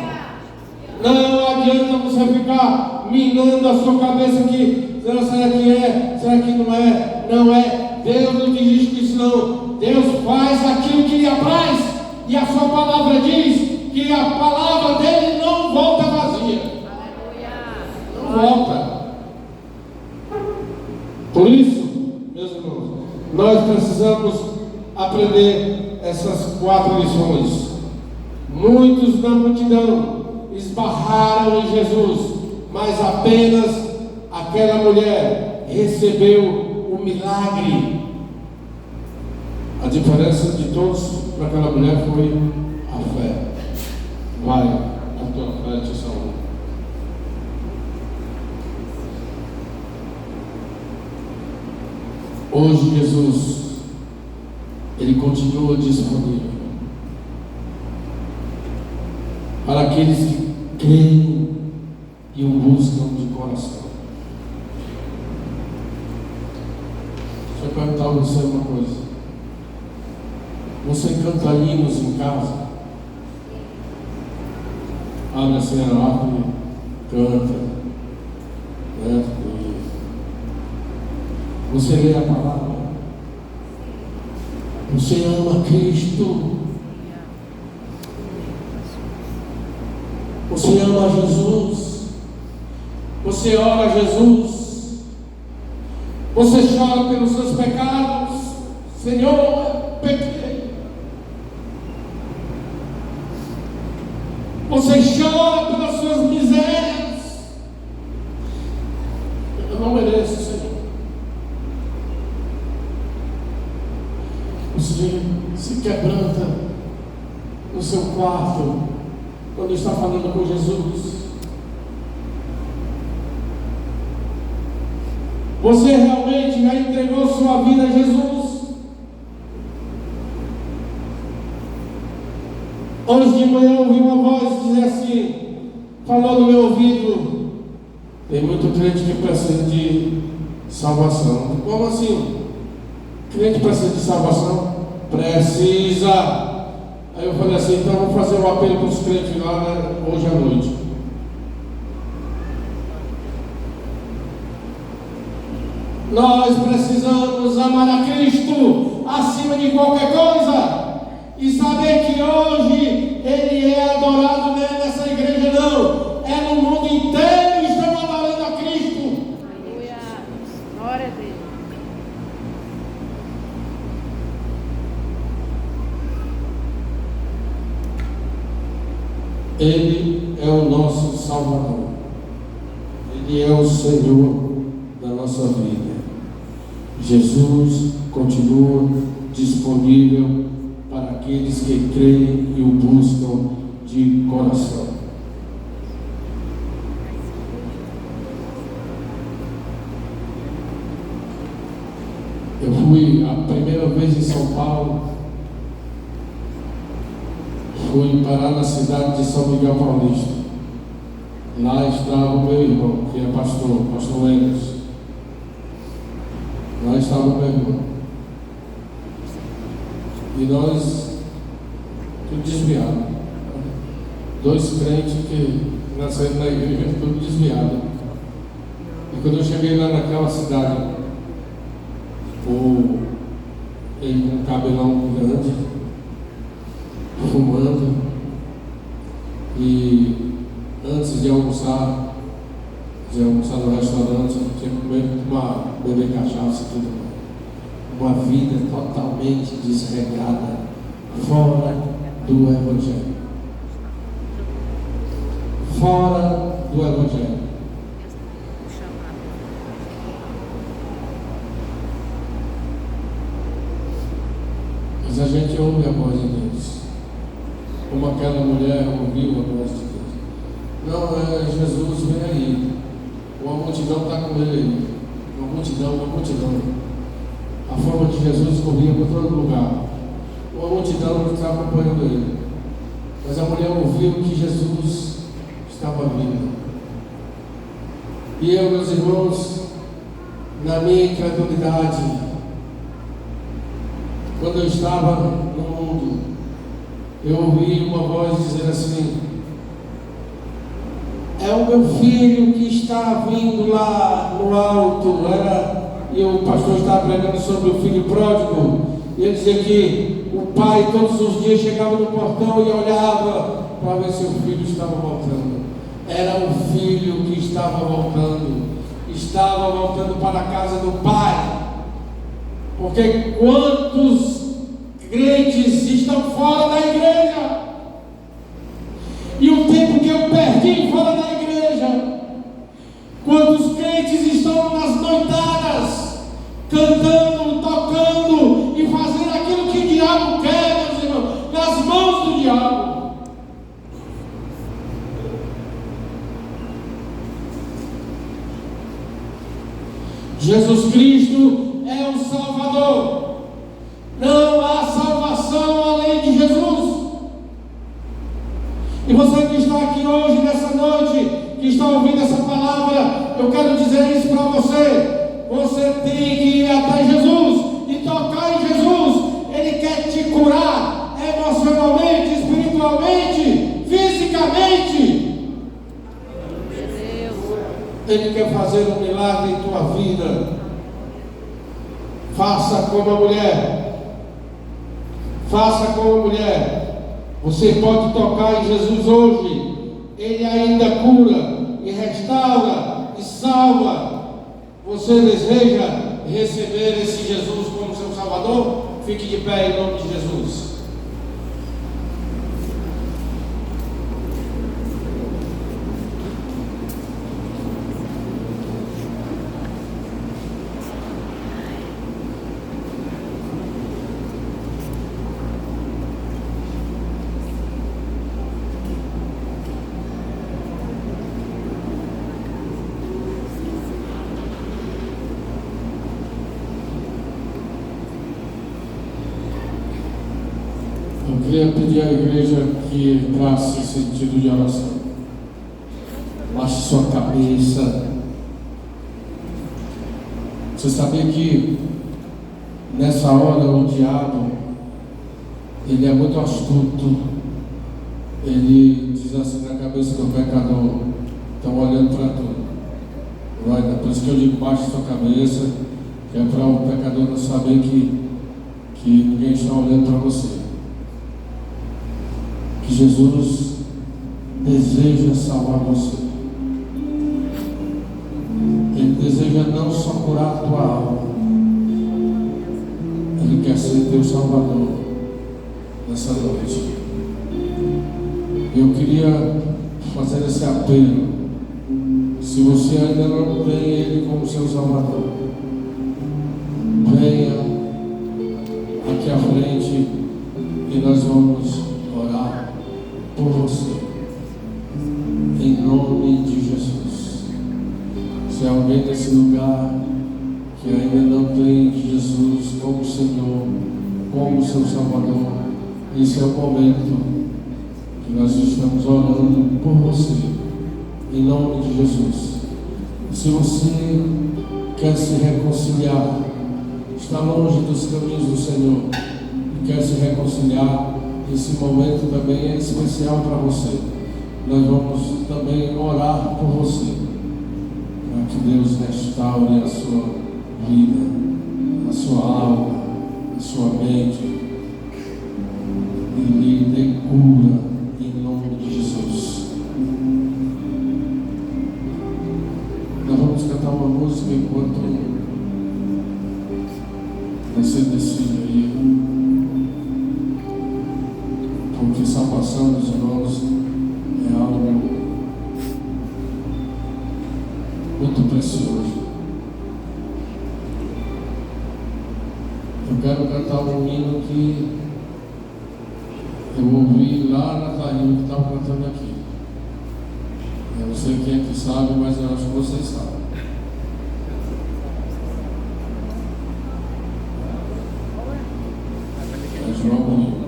Não adianta você ficar minando a sua cabeça que será que é, será que não é? Não é. Deus não desiste disso não. Deus faz aquilo que lhe apraz. E a sua palavra diz que a palavra dele não volta vazia. Não volta. Por isso, meus irmãos, nós precisamos aprender essas 4 lições. Muitos na multidão esbarraram em Jesus, mas apenas aquela mulher recebeu o milagre. A diferença de todos para aquela mulher foi a fé. Vai, a tua fé te salvou. Hoje Jesus, Ele continua disponível para aqueles que creem e o buscam de coração. Deixa eu perguntar a você uma coisa. Você canta hinos em casa? Abre assim a árvore, canta, né? Você lê a palavra. Você ama Cristo. Você ama Jesus. Você ora a Jesus. Você chora pelos seus pecados. Senhor, pequei. Você chora pelas suas misérias. Eu não mereço, Senhor. Você se quebranta no seu quarto quando está falando com Jesus. Você realmente já entregou sua vida a Jesus? Hoje de manhã eu ouvi uma voz dizer assim, falou no meu ouvido: tem muito crente que precisa de salvação. Como assim? Crente precisa de salvação? Precisa. Aí eu falei assim, então vou fazer um apelo para os crentes lá, né, hoje à noite. Nós precisamos amar a Cristo acima de qualquer coisa e saber que hoje Ele é adorado nessa igreja, não, é no mundo inteiro estão adorando a Cristo. Aleluia. Glória a Deus. Ele é o nosso Salvador. Ele é o Senhor da nossa vida. Jesus continua disponível para aqueles que creem e o buscam de coração. Eu fui a primeira vez em São Paulo, fui parar na cidade de São Miguel Paulista. Lá estava o meu irmão, que é pastor Enes. Lá estava o meu irmão. E nós, tudo desviado. Dois crentes que nasceram na igreja, tudo desviado. E quando eu cheguei lá naquela cidade, ele com um cabelão grande, fumando, e antes de almoçar no restaurante, tinha que beber cachaça e tudo. Uma vida totalmente desregrada, fora do Evangelho. Fora do Evangelho. Mas a gente ouve a voz de Deus, como aquela mulher ouviu a voz de Deus. Não, é Jesus, vem aí. Uma multidão está com ele aí. Uma multidão. A forma de Jesus corria por todo lugar. Uma multidão está acompanhando ele. Mas a mulher ouviu que Jesus estava vindo. E eu, meus irmãos, na minha incredulidade, quando eu estava no mundo, eu ouvi uma voz dizer assim: é o meu filho que está vindo lá no alto. E o pastor estava pregando sobre o filho pródigo. E ele dizia que o pai todos os dias chegava no portão e olhava para ver se o filho estava voltando. Era o filho que estava voltando para a casa do pai. Porque quantos crentes estão fora da igreja? E o tempo que eu perdi fora da igreja, quantos crentes estão nas noitadas, cantando, tocando e fazendo aquilo que o diabo quer, meus irmãos, nas mãos do diabo. Jesus Cristo é o Salvador. Não há salvação além de Jesus. E você que está aqui hoje, nessa noite, que está ouvindo essa palavra, eu quero dizer isso para você. Você tem que ir até Jesus e tocar em Jesus. Ele quer te curar emocionalmente, espiritualmente, fisicamente. Ele quer fazer um milagre em tua vida. Faça como a mulher. Faça como a mulher. Você pode tocar em Jesus hoje. Ele ainda cura e restaura e salva. Você deseja receber esse Jesus como seu Salvador? Fique de pé em nome de Jesus. Eu queria pedir à igreja que entrasse em sentido de oração. Baixe sua cabeça. Você sabia que nessa hora o diabo, ele é muito astuto. Ele diz assim na cabeça do pecador: estão olhando para tudo. Por isso que eu digo, baixe sua cabeça, que é para o pecador não saber que ninguém está olhando para você. Que Jesus deseja salvar você. Ele deseja não só curar a tua alma, Ele quer ser teu Salvador nessa noite. Eu queria fazer esse apelo. Se você ainda não tem Ele como seu Salvador, venha aqui à frente e nós vamos orar por você, em nome de Jesus. Se há alguém nesse lugar que ainda não tem Jesus como Senhor, como seu Salvador, esse é o momento que nós estamos orando por você, em nome de Jesus. Se você quer se reconciliar, está longe dos caminhos do Senhor e quer se reconciliar, esse momento também é especial para você. Nós vamos também orar por você, para que Deus restaure a sua vida, a sua alma, a sua mente, e lhe dê cura em nome de Jesus. Nós vamos cantar uma música enquanto você decide aí. Porque salvação dos irmãos é algo muito precioso. Eu quero cantar um hino que eu ouvi lá na Tarinha que estava cantando aqui. Eu não sei quem é que sabe, mas eu acho que vocês sabem. É João Bonito.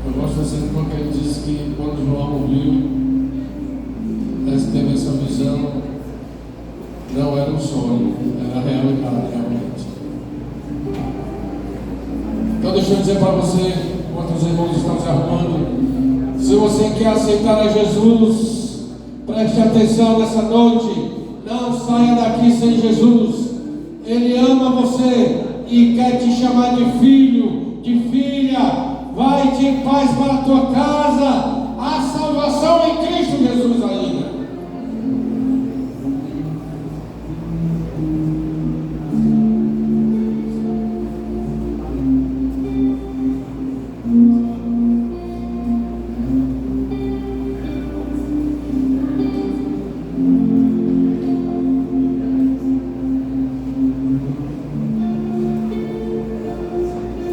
Eu gosto desse porque ele disse que quando João ouviu, ele teve essa visão, não era um sonho, era a realidade, realmente. Então deixa eu dizer para você, enquanto os irmãos estão se arrumando, se você quer aceitar a Jesus, preste atenção nessa noite, não saia daqui sem Jesus. Ele ama você e quer te chamar de filho, de filha. Vai-te em paz para a tua casa. Há salvação em Cristo Jesus ainda.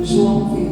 João viu.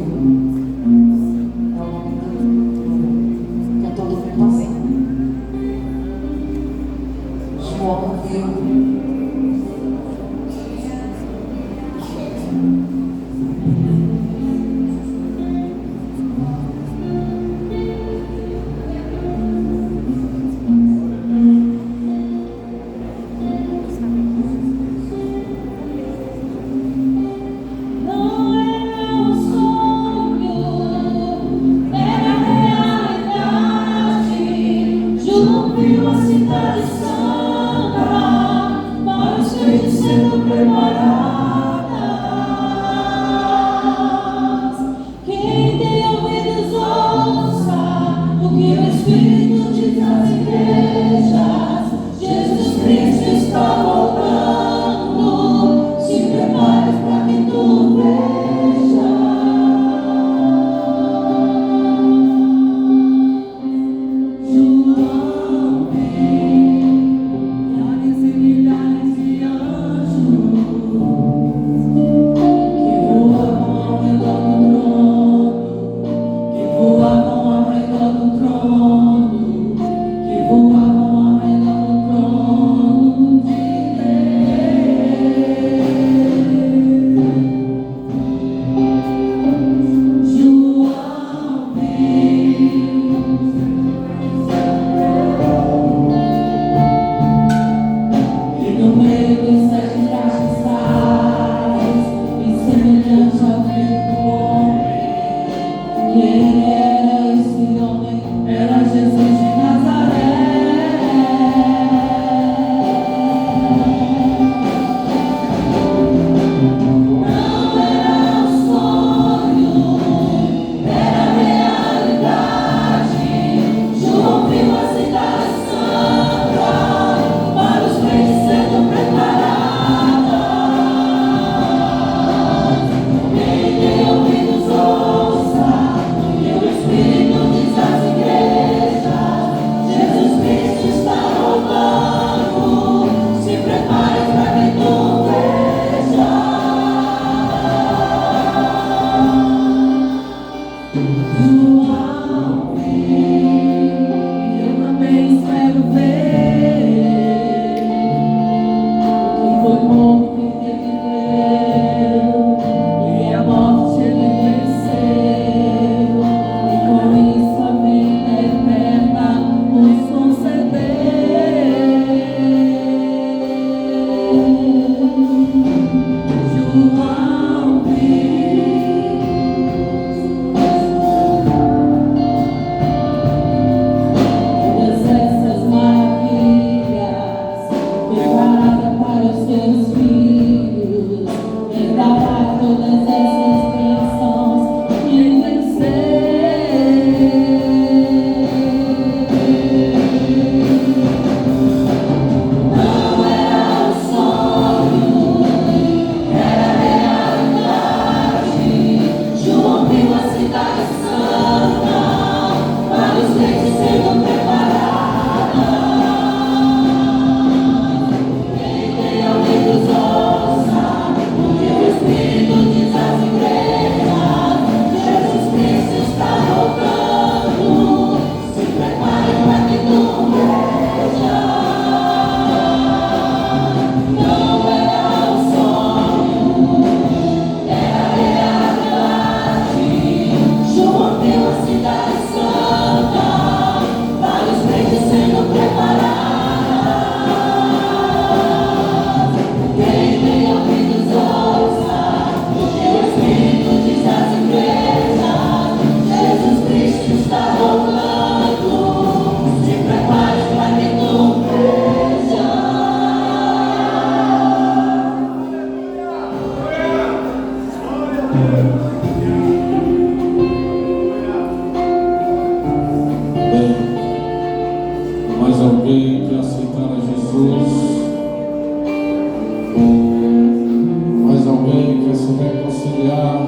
mais alguém quer se reconciliar,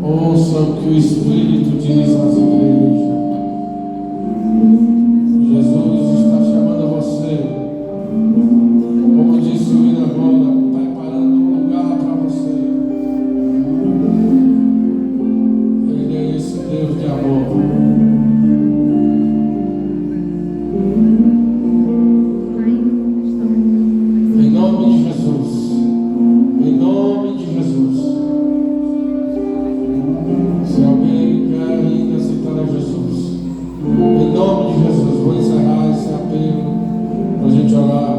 ouça o que o Espírito diz às igrejas. Jesus está chamando você, como disse o hino agora, preparando um lugar para você. Ele é esse Deus de amor. Em nome de Jesus, em nome de Jesus. Se alguém quer ainda aceitar a Jesus, em nome de Jesus, vou encerrar esse apelo para a gente orar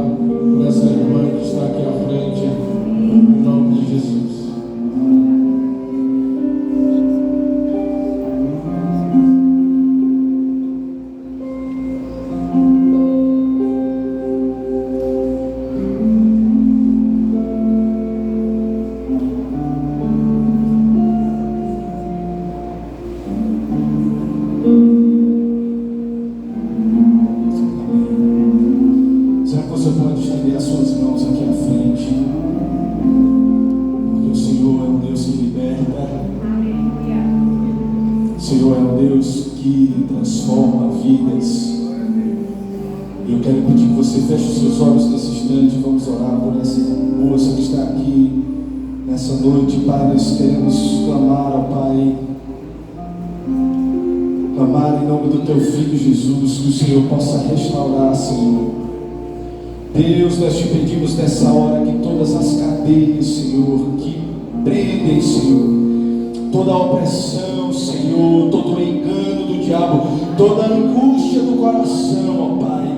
por essa irmã que está aqui à frente, em nome de Jesus. Será que você pode estender as suas mãos aqui à frente? Porque o Senhor é um Deus que liberta. O Senhor é um Deus que transforma vidas. E eu quero pedir que você feche os seus olhos nesse instante. Vamos orar por essa moça que está aqui nessa noite. Pai, nós queremos clamar ao Pai. Clamar em nome do Teu Filho Jesus, que o Senhor possa restaurar, Senhor. Deus, nós te pedimos nessa hora que todas as cadeias, Senhor, que prendem, Senhor, toda a opressão, Senhor, todo o engano do diabo, toda a angústia do coração, ó Pai,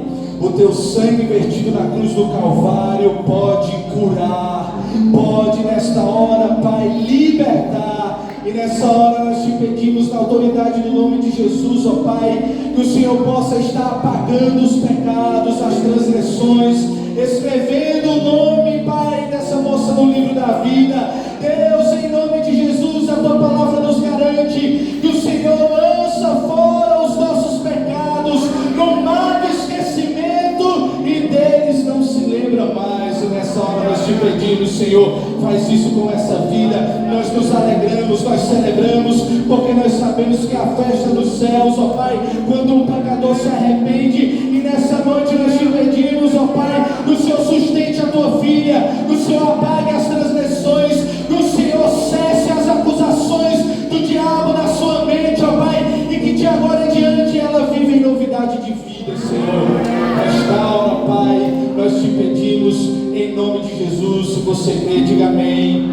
o Teu sangue vertido na cruz do Calvário pode curar, pode nesta hora, Pai, libertar. E nessa hora nós te pedimos na autoridade do nome de Jesus, ó Pai, que o Senhor possa estar apagando os pecados, as transgressões, escrevendo o nome, Pai, dessa moça no livro da vida. Deus, em nome de Jesus, a Tua palavra nos garante que o Senhor lança fora os nossos pecados no mar do esquecimento e deles não se lembra mais. E nessa hora nós te pedimos, Senhor, faz isso com essa vida. Nós nos alegramos, nós celebramos, porque nós sabemos que a festa dos céus, ó Pai, quando um pecador se arrepende. E nessa noite nós te pedimos, ó Pai, que o Senhor sustente a Tua filha, que o Senhor apague as transgressões, que o Senhor cesse as acusações do diabo na sua mente, ó Pai, e que de agora em diante ela vive em novidade de vida, Senhor. Restaura, Pai, nós te pedimos em nome de Jesus. Se você crê, diga amém.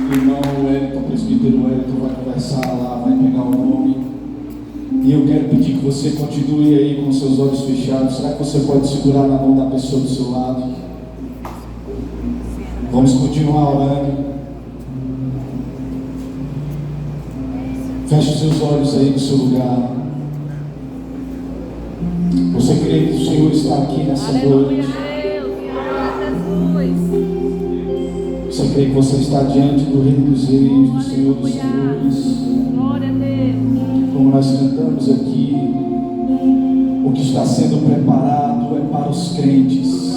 O irmão Wellington, o presbítero Wellington, vai conversar lá, vai pegar o nome. E eu quero pedir que você continue aí com seus olhos fechados. Será que você pode segurar na mão da pessoa do seu lado? Vamos continuar orando. Feche os seus olhos aí no seu lugar. Você crê que o Senhor está aqui nessa noite? Você crê que você está diante do Reino dos Reis, do Senhor dos Senhores? Como nós cantamos aqui, o que está sendo preparado é para os crentes.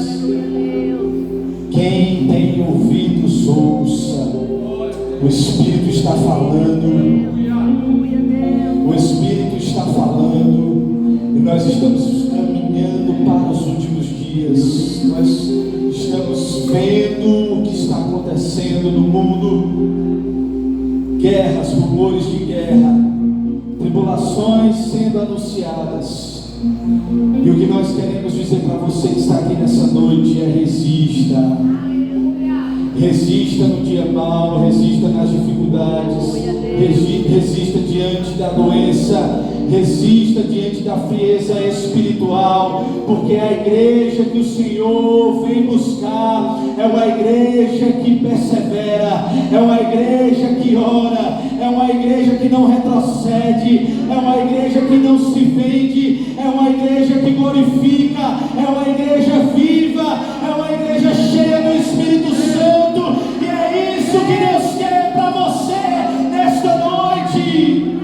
Quem tem ouvidos, ouça. O Espírito está falando. O Espírito está falando. E nós estamos caminhando para os últimos dias. Nós estamos vendo o que está acontecendo no mundo. Guerras, rumores de guerra, tribulações sendo anunciadas. E o que nós queremos dizer para você que está aqui nessa noite é: resista. Resista no dia mau, resista nas dificuldades, resista diante da doença, resista diante da frieza espiritual, porque a igreja que o Senhor vem buscar é uma igreja que persevera, é uma igreja que ora, é uma igreja que não retrocede, é uma igreja que não se vende, é uma igreja que glorifica, é uma igreja viva, é uma igreja cheia do Espírito Santo. E é isso que Deus quer para você nesta noite.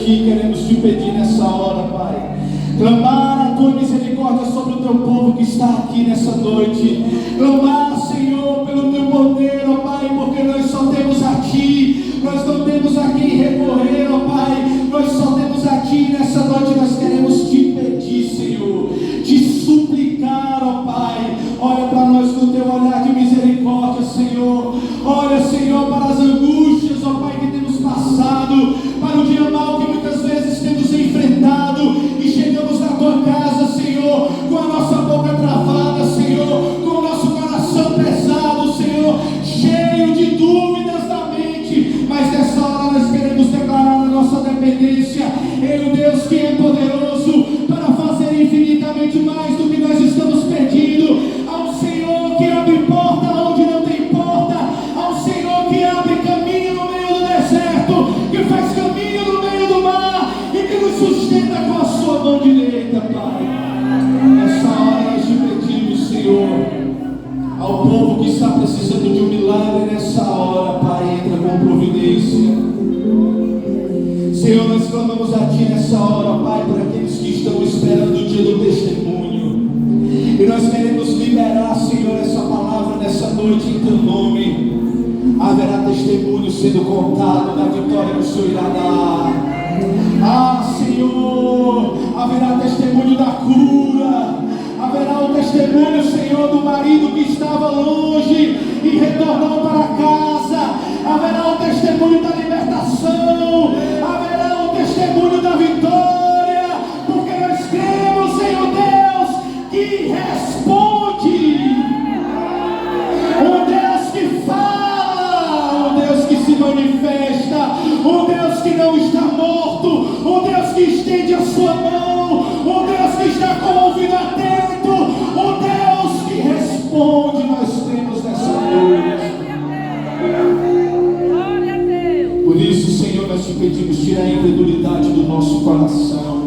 aqui, queremos te pedir nessa hora, Pai. Clamar a tua misericórdia sobre o teu povo que está aqui nessa noite. Clamar, Senhor, pelo teu poder, ó Pai, porque nós só temos a ti. Nós não temos a quem recorrer, ó Pai. Nós só temos a ti nessa noite. Nós queremos te pedir, Senhor, te suplicar, ó Pai. Olha para nós com o teu olhar de misericórdia, Senhor. Olha, Senhor, para as angústias, ó Pai, que temos passado, para o dia mau que muitas vezes temos enfrentado, e chegamos na tua casa, Senhor, com a nossa boca travada, Senhor, com o nosso coração pesado, Senhor, cheio de dúvidas na mente. Mas nessa hora nós queremos declarar a nossa dependência em um Deus que é poderoso para fazer infinitamente mais do que nós estamos pedindo. Ao Senhor que abre porta onde não tem porta, ao Senhor que abre caminho no meio do deserto, que faz caminho no meio do mar e que nos sustenta com a sua mão direita, Pai. Nessa hora nós te pedimos, Senhor, ao povo que está precisando de um milagre nessa hora, Pai, entra com providência. Senhor, nós clamamos a Ti nessa hora, Pai, por aqueles que estão esperando o dia do testemunho. E nós queremos liberar, Senhor, essa palavra nessa noite em Teu nome. Haverá testemunho sendo contado da vitória que o Senhor irá dar. Ah, Senhor, haverá testemunho da cura. Haverá o testemunho, Senhor, do marido que estava longe e retornou para casa. Haverá o testemunho da libertação. Haverá o testemunho da vitória. Porque nós cremos em um Deus que responde. Um Deus que fala. Um Deus que se manifesta. Um Deus que não está morto. Um Deus que estende a sua mão. Um Deus que está com o ouvido atento. Um Deus que responde. Nós temos nessa noite. Por isso, Senhor, nós te pedimos, tira a incredulidade do nosso coração.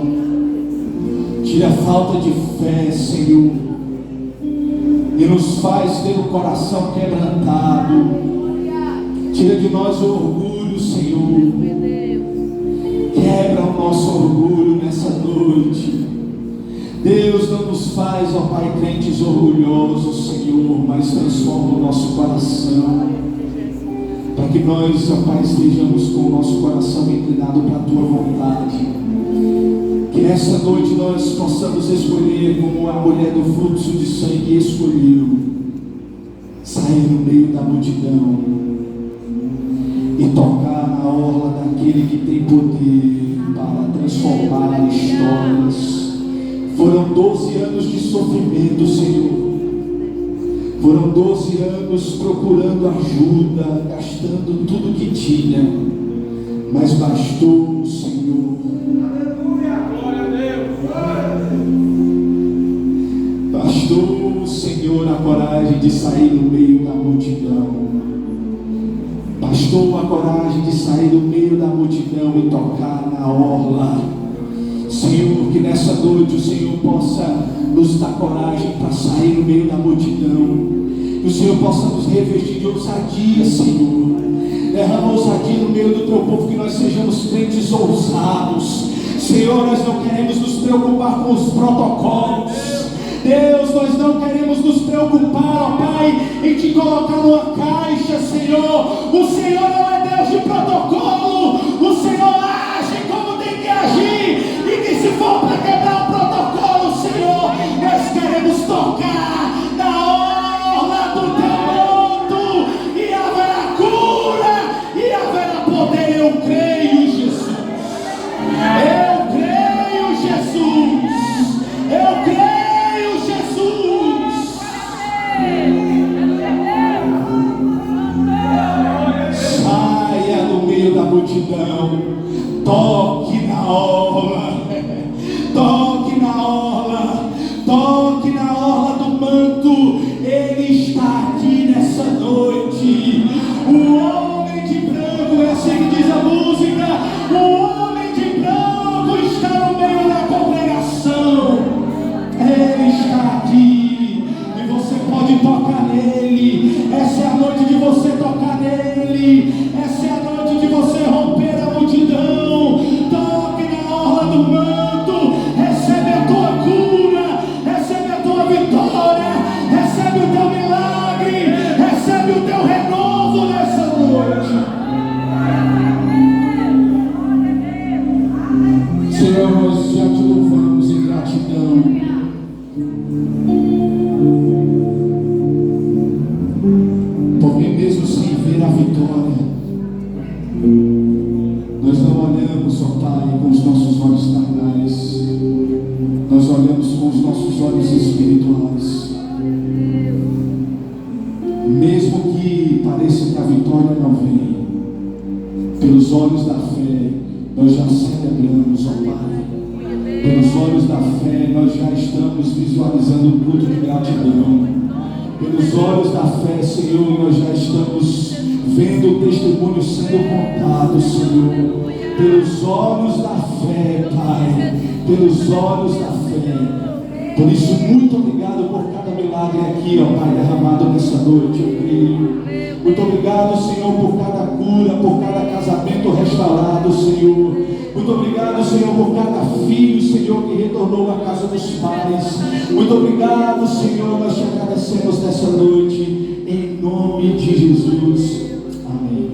Tira a falta de fé, Senhor. E nos faz ter o coração quebrantado. Tira de nós o orgulho, Senhor. Quebra o nosso orgulho nessa noite. Deus, não nos faz, ó Pai, crentes orgulhosos, Senhor, mas transforma o nosso coração. Para que nós, ó Pai, estejamos com o nosso coração inclinado para a Tua vontade. Que nessa noite nós possamos escolher, como a mulher do fluxo de sangue escolheu, sair no meio da multidão e tocar na orla daquele que tem poder para transformar histórias. Foram 12 anos de sofrimento, Senhor. Foram 12 anos procurando ajuda, gastando tudo que tinha, mas bastou, Senhor. Glória a Deus. Bastou, Senhor, a coragem de sair no meio da multidão. Bastou a coragem de sair do meio da multidão e tocar na orla. Senhor, que nessa noite o Senhor possa nos dar coragem para sair no meio da multidão. Que o Senhor possa nos revestir de ousadia, Senhor. Derrama ousadia no meio do teu povo, que nós sejamos crentes ousados. Senhor, nós não queremos nos preocupar com os protocolos. Deus, nós não queremos nos preocupar, ó Pai, em te colocar numa caixa, Senhor. O Senhor não é Deus de protocolo. O Senhor age como tem que agir. E que se for para quebrar o protocolo, Senhor, nós queremos tocar na orla do teu manto. E haverá cura, e haverá poder. Eu creio, Jesus. Eu creio, Jesus. Eu creio, Jesus. Saia no meio da multidão. Toque na orla. Toque na orla. Toque na orla do manto. Ele está aqui nessa noite. O homem de branco, é assim que diz a música. O homem de branco está no meio da congregação. Ele está aqui. E você pode tocar nele. Essa é a noite de você tocar nele. Essa é a noite de você romper a multidão. a vitória. Nós não olhamos, ó Pai, com os nossos olhos carnais, nós olhamos com os nossos olhos espirituais. Mesmo que pareça que a vitória não vem, pelos olhos da fé, nós já celebramos, ó Pai. Pelos olhos da fé, nós já estamos visualizando o culto de gratidão. Pelos olhos da fé, Senhor, nós já estamos vendo o testemunho sendo contado, Senhor. Pelos olhos da fé, Pai. Pelos olhos da fé. Por isso, muito obrigado por cada milagre aqui, ó Pai, derramado nessa noite, eu creio. Muito obrigado, Senhor, por cada cura, por cada casamento restaurado, Senhor. Muito obrigado, Senhor, por cada filho, Senhor, que retornou à casa dos pais. Muito obrigado, Senhor, nós te agradecemos nessa noite, em nome de Jesus. Amém.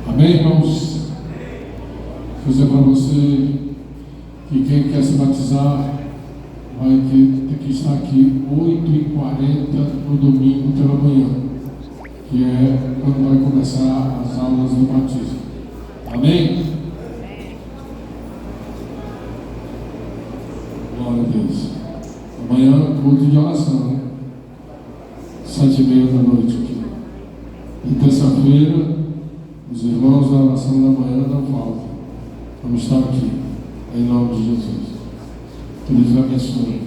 Amém, irmãos? Vou dizer para você que quem quer se batizar vai ter que estar aqui 8h40 no domingo pela manhã, que é quando vai começar as aulas do batismo. Amém? Glória a Deus. Amanhã, culto de oração, 7h30 da noite aqui. E terça-feira, os irmãos da oração da manhã não faltam. Vamos estar aqui, em nome de Jesus. Que Deus abençoe.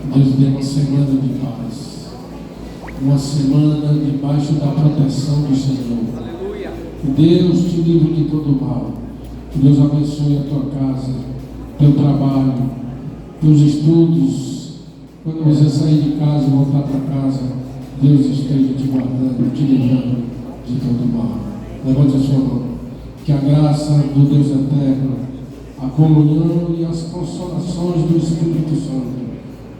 Que Deus dê uma semana de paz. Uma semana debaixo da proteção do Senhor. Aleluia. Que Deus te livre de todo mal. Que Deus abençoe a tua casa, teu trabalho, teus estudos. Quando você sair de casa e voltar para casa, Deus esteja te guardando, te livrando de todo mal. Levante a sua mão. Que a graça do Deus eterno, a comunhão e as consolações do Espírito Santo,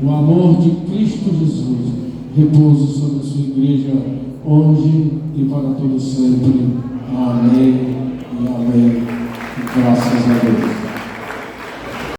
o amor de Cristo Jesus, repouse sobre a sua igreja, hoje e para todo sempre. Amém e amém. Graças a Deus.